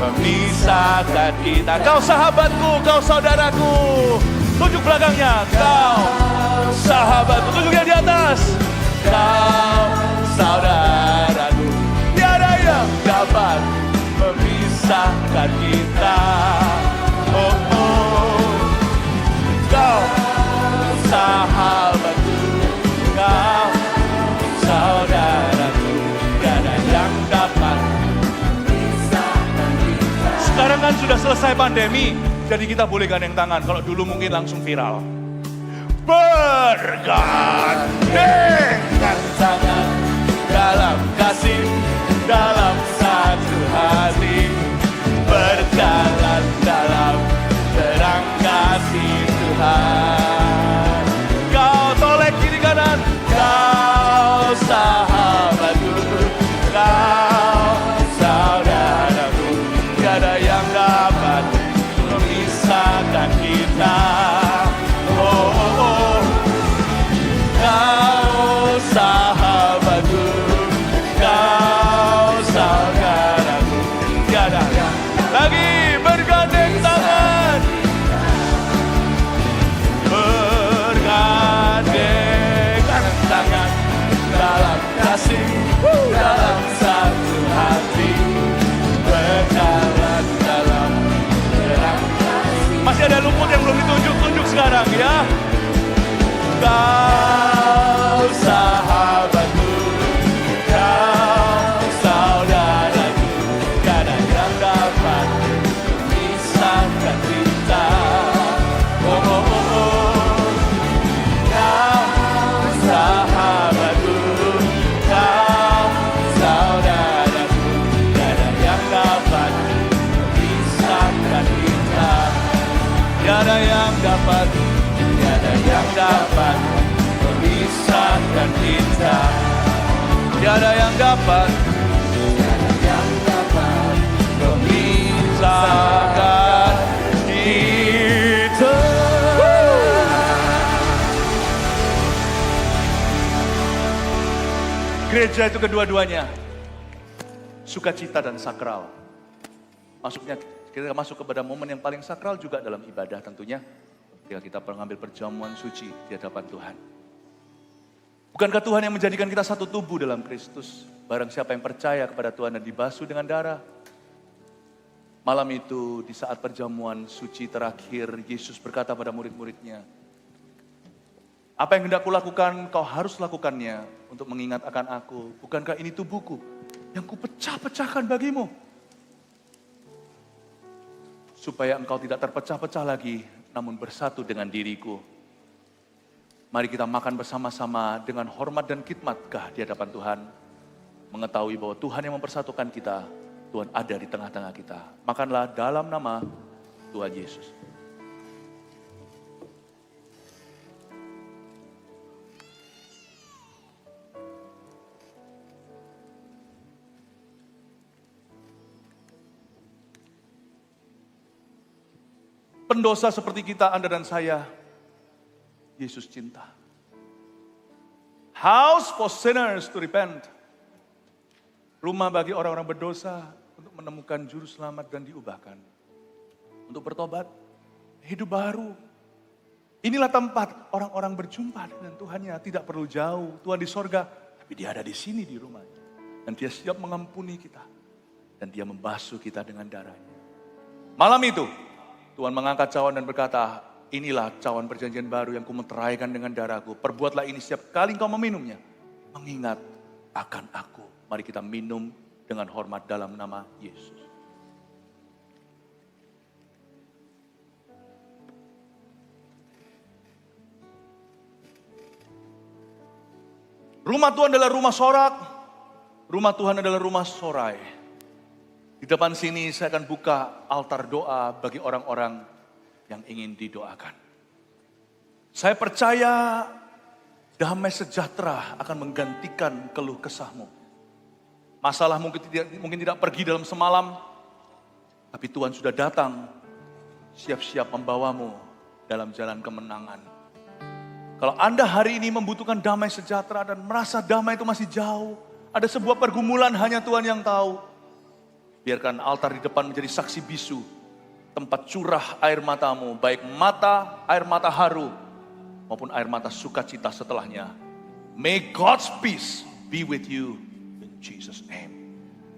memisahkan kita. Kau sahabatku, kau saudaraku. Tunjuk belakangnya, kau sahabatku. Tunjuk yang di atas. Kau saudaraku, tiada yang dapat memisahkan kita. Oh, oh. Kau selesai pandemi, jadi kita boleh gandeng tangan. Kalau dulu mungkin langsung viral. Bergandengan tangan dalam kasih, dalam satu hati, berjalan dalam terang kasih Tuhan. Kau toleh kiri kanan, kau sahabatku, kau saudaraku, tiada yang dapat memisahkan kita. Kau sahabatku, kau saudaraku, tiada lagi bergandeng tangan, bergandengan tangan dalam kasih, dalam satu hati, berjalan dalam terang kasih. Masih ada luput yang belum ditunjuk sekarang ya. Kau sahabatku, kau saudaraku, tiada yang dapat memisahkan kita. Kau sahabatku, kau saudaraku, tiada yang dapat memisahkan kita. Tiada yang dapat memisahkan kita. Tiada yang dapat memisahkan kita. Gereja itu kedua-duanya sukacita dan sakral. Masuknya kita masuk kepada momen yang paling sakral juga dalam ibadah tentunya. Ketika kita mengambil perjamuan suci di hadapan Tuhan. Bukankah Tuhan yang menjadikan kita satu tubuh dalam Kristus? Barang siapa yang percaya kepada Tuhan dan dibasuh dengan darah. Malam itu di saat perjamuan suci terakhir, Yesus berkata pada murid-muridnya, apa yang hendak kulakukan, kau harus lakukannya untuk mengingat akan aku. Bukankah ini tubuhku yang kupecah-pecahkan bagimu? Supaya engkau tidak terpecah-pecah lagi, namun bersatu dengan diriku. Mari kita makan bersama-sama dengan hormat dan khidmatkah di hadapan Tuhan. Mengetahui bahwa Tuhan yang mempersatukan kita, Tuhan ada di tengah-tengah kita. Makanlah dalam nama Tuhan Yesus. Pendosa seperti kita, Anda dan saya, Yesus cinta. House for sinners to repent. Rumah bagi orang-orang berdosa untuk menemukan juru selamat dan diubahkan. Untuk bertobat, hidup baru. Inilah tempat orang-orang berjumpa dengan Tuhannya. Tidak perlu jauh, Tuhan di sorga, tapi dia ada di sini di rumahnya. Dan dia siap mengampuni kita. Dan dia membasuh kita dengan darahnya. Malam itu, Tuhan mengangkat cawan dan berkata, inilah cawan perjanjian baru yang kumeteraikan dengan darahku. Perbuatlah ini setiap kali engkau meminumnya. Mengingat akan aku. Mari kita minum dengan hormat dalam nama Yesus. Rumah Tuhan adalah rumah sorak. Rumah Tuhan adalah rumah sorai. Di depan sini saya akan buka altar doa bagi orang-orang yang ingin didoakan. Saya percaya damai sejahtera akan menggantikan keluh kesahmu. Masalah mungkin tidak pergi dalam semalam, tapi Tuhan sudah datang, siap-siap membawamu dalam jalan kemenangan. Kalau Anda hari ini membutuhkan damai sejahtera dan merasa damai itu masih jauh, ada sebuah pergumulan hanya Tuhan yang tahu. Biarkan altar di depan menjadi saksi bisu, tempat curah air matamu, baik air mata haru, maupun air mata sukacita setelahnya. May God's peace be with you in Jesus' name.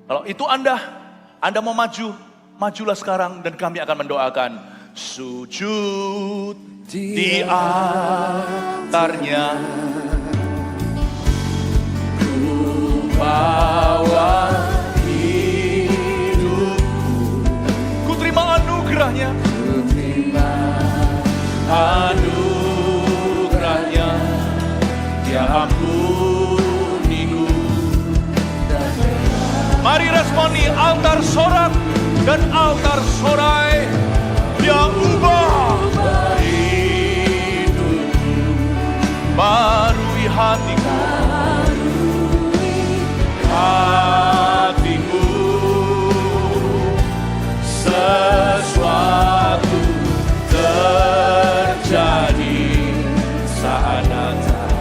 Kalau itu Anda mau maju, majulah sekarang dan kami akan mendoakan. Sujud di altarnya, ku bawa hidupku, ku terima anugerah anugerahnya Dia ampuniku. Mari responi altar sorak dan altar sorai. Dia ubah hidupku, barui hatiku, hatiku. Sesuatu terjadi saat datang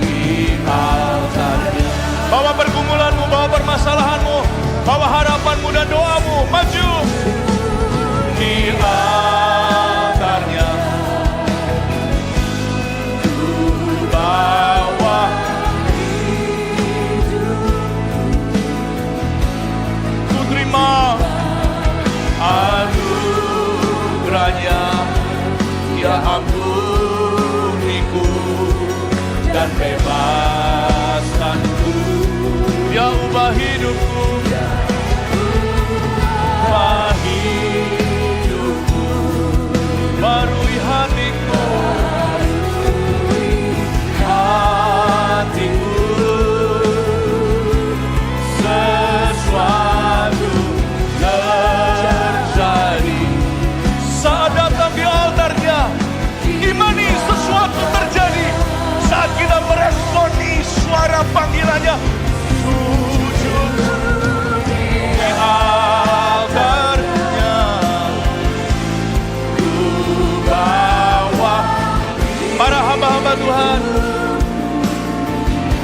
di altarnya. Bawa pergumulanmu, bawa permasalahanmu, bawa harapanmu dan doamu, maju di altarnya. Bawa ku terima anugerahnya, Dia ampuniku dan bebaskanku. Dia ubah hidupku, ubah hidupku, barui hatiku, hatiku. Sesuatu terjadi saat datang di altarnya. Imani sesuatu terjadi saat kita meresponi suara panggilannya. Sujud di altarnya, ku bawa para hamba-hamba Tuhan,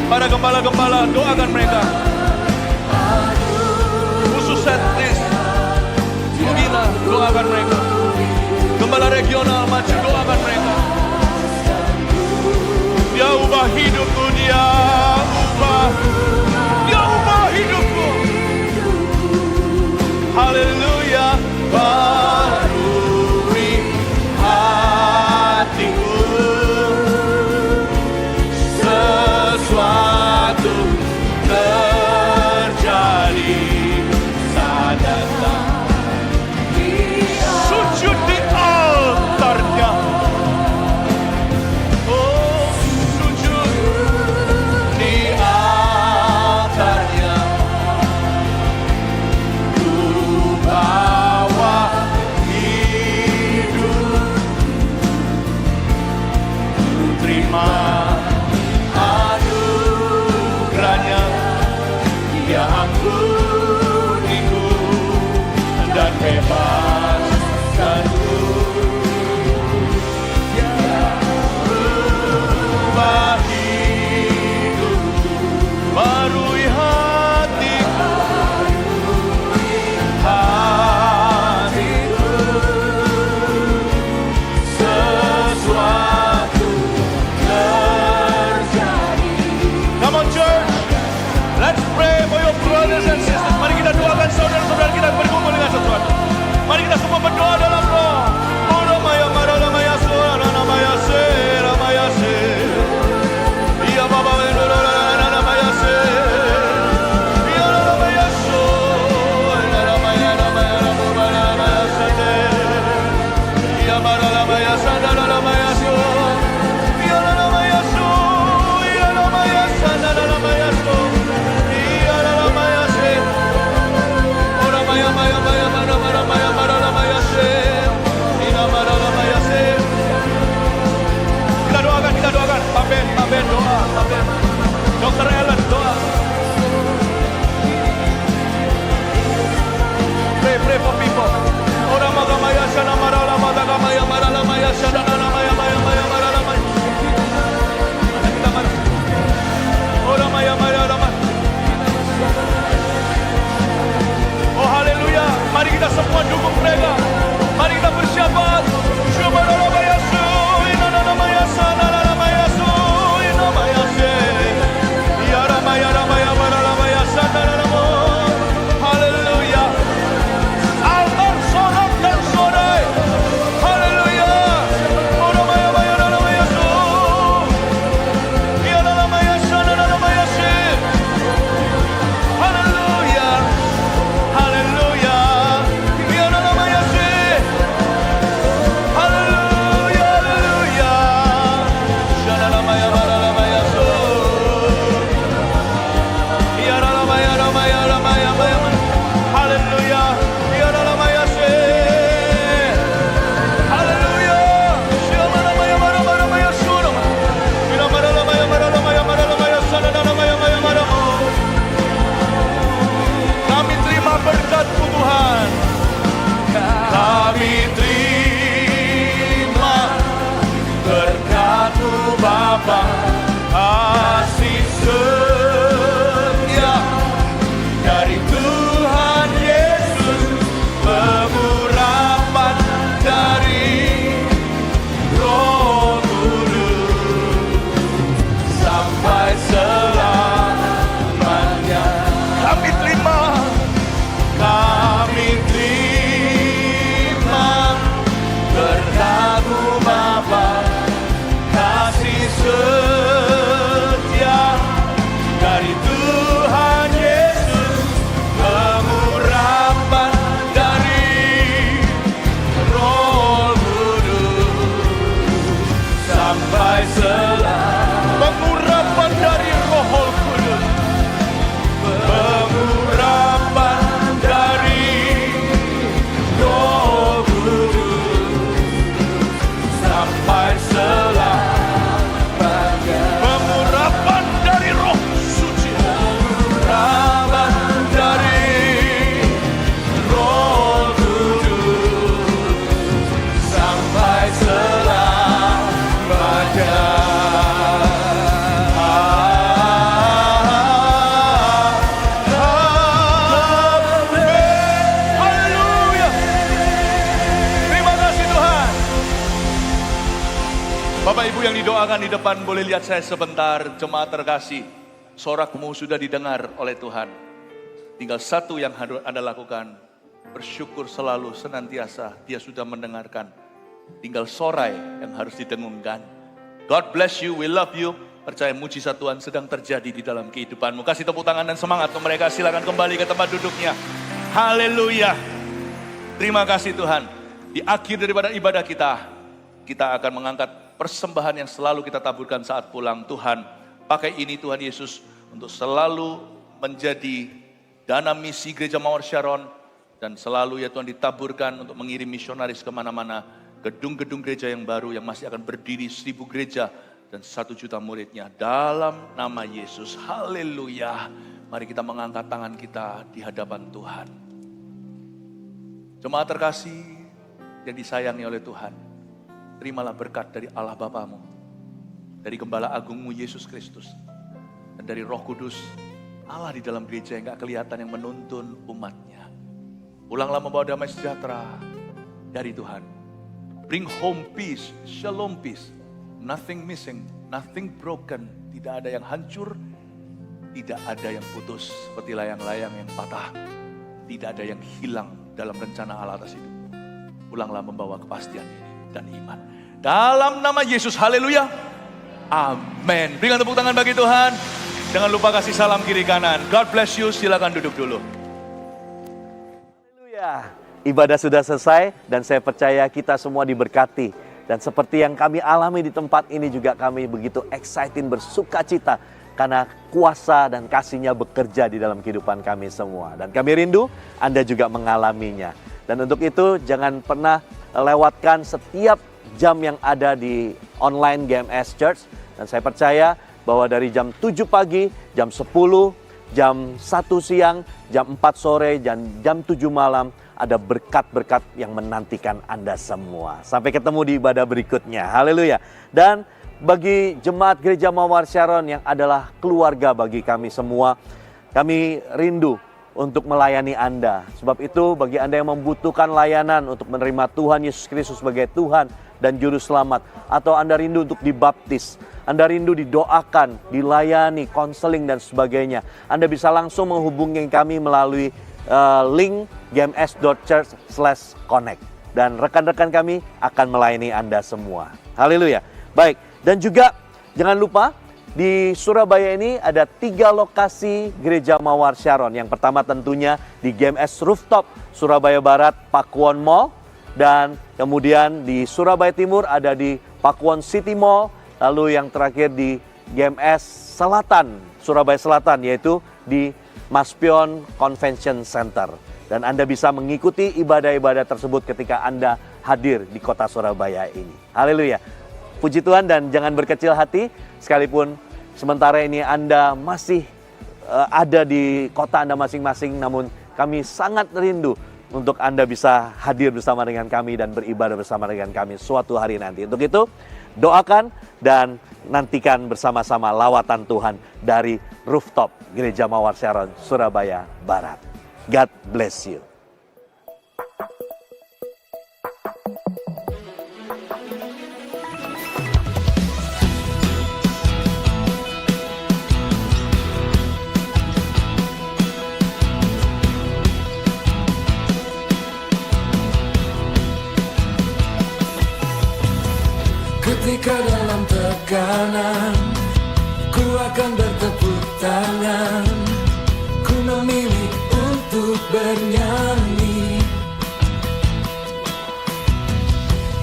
para gembala-gembala, doakan mereka. Khusus setnis, Mugina, doakan mereka. Gembala regional, maju, doakan mereka. Dia ubah hidupku, Dia ubah hidupku. Haleluya, barui hatiku. Sesuatu terjadi saat datang. Sujud di altarnya. Oh, sujud Bapak Ibu yang didoakan di depan boleh lihat saya sebentar. Jemaat terkasih, sorakmu sudah didengar oleh Tuhan. Tinggal satu yang harus Anda lakukan, bersyukur selalu senantiasa Dia sudah mendengarkan. Tinggal sorai yang harus didengungkan. God bless you, we love you. Percaya mujizat Tuhan sedang terjadi di dalam kehidupanmu. Kasih tepuk tangan dan semangat untuk mereka. Silakan kembali ke tempat duduknya. Haleluya. Terima kasih Tuhan. Di akhir daripada ibadah kita akan mengangkat persembahan yang selalu kita taburkan saat pulang. Tuhan, pakai ini Tuhan Yesus untuk selalu menjadi dana misi Gereja Mawar Sharon. Dan selalu ya Tuhan ditaburkan untuk mengirim misionaris kemana-mana. Gedung-gedung gereja yang baru yang masih akan berdiri 1000 gereja dan 1 juta muridnya. Dalam nama Yesus, haleluya. Mari kita mengangkat tangan kita di hadapan Tuhan. Jemaat terkasih yang disayangi oleh Tuhan, terimalah berkat dari Allah Bapamu, dari Gembala Agungmu Yesus Kristus, dan dari Roh Kudus, Allah di dalam gereja yang gak kelihatan yang menuntun umatnya. Pulanglah membawa damai sejahtera dari Tuhan. Bring home peace, shalom peace. Nothing missing, nothing broken. Tidak ada yang hancur, tidak ada yang putus seperti layang-layang yang patah. Tidak ada yang hilang dalam rencana Allah atas hidup. Pulanglah membawa kepastian ini dan iman. Dalam nama Yesus, haleluya. Amin. Berikan tepuk tangan bagi Tuhan. Jangan lupa kasih salam kiri kanan. God bless you, silakan duduk dulu. Haleluya. Ibadah sudah selesai dan saya percaya kita semua diberkati. Dan seperti yang kami alami di tempat ini juga kami begitu excited, bersuka cita. Karena kuasa dan kasih-Nya bekerja di dalam kehidupan kami semua. Dan kami rindu Anda juga mengalaminya. Dan untuk itu jangan pernah lewatkan setiap jam yang ada di online GMS Church. Dan saya percaya bahwa dari jam 7 pagi, jam 10, jam 1 siang, jam 4 sore, dan jam 7 malam ada berkat-berkat yang menantikan Anda semua. Sampai ketemu di ibadah berikutnya. Haleluya. Dan bagi jemaat Gereja Mawar Sharon yang adalah keluarga bagi kami semua, kami rindu untuk melayani Anda. Sebab itu bagi Anda yang membutuhkan layanan untuk menerima Tuhan Yesus Kristus sebagai Tuhan dan Juru Selamat, atau Anda rindu untuk dibaptis, Anda rindu didoakan, dilayani, konseling dan sebagainya, Anda bisa langsung menghubungi kami melalui link gms.church/connect. Dan rekan-rekan kami akan melayani Anda semua. Haleluya. Baik, dan juga jangan lupa di Surabaya ini ada 3 lokasi Gereja Mawar Sharon. Yang pertama tentunya di GMS Rooftop Surabaya Barat, Pakuwon Mall. Dan kemudian di Surabaya Timur ada di Pakuwon City Mall. Lalu yang terakhir di GMS Selatan, Surabaya Selatan, yaitu di Maspion Convention Center. Dan Anda bisa mengikuti ibadah-ibadah tersebut ketika Anda hadir di kota Surabaya ini. Haleluya. Puji Tuhan, dan jangan berkecil hati sekalipun sementara ini Anda masih ada di kota Anda masing-masing, namun kami sangat rindu untuk Anda bisa hadir bersama dengan kami dan beribadah bersama dengan kami suatu hari nanti. Untuk itu, doakan dan nantikan bersama-sama lawatan Tuhan dari Rooftop Gereja Mawar Sharon, Surabaya Barat. God bless you. Ketika dalam tekanan, ku akan bertepuk tangan. Ku memilih untuk bernyanyi.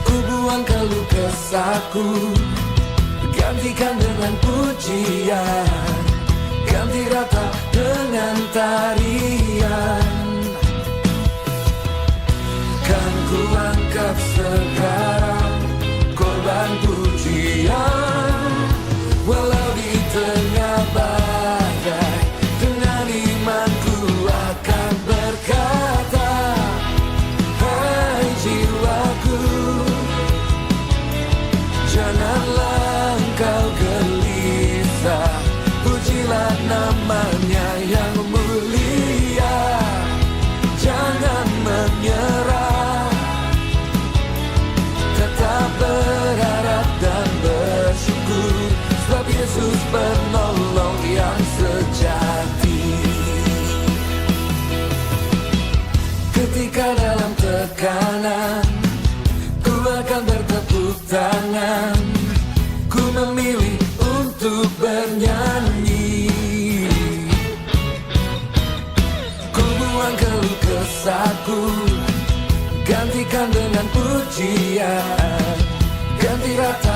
Ku buang keluh kesahku, gantikan dengan pujian. Ganti rata dengan tarian. Kan ku angkat sekarang korban pujian, walau di tengah badai, dengan imanku akan berkata, hai jiwaku, janganlah engkau gelisah, pujilah namanya yang mulia, jangan menyerah. untuk bernyanyi. Ku buang keluh kesahku, gantikan dengan pujian, ganti rata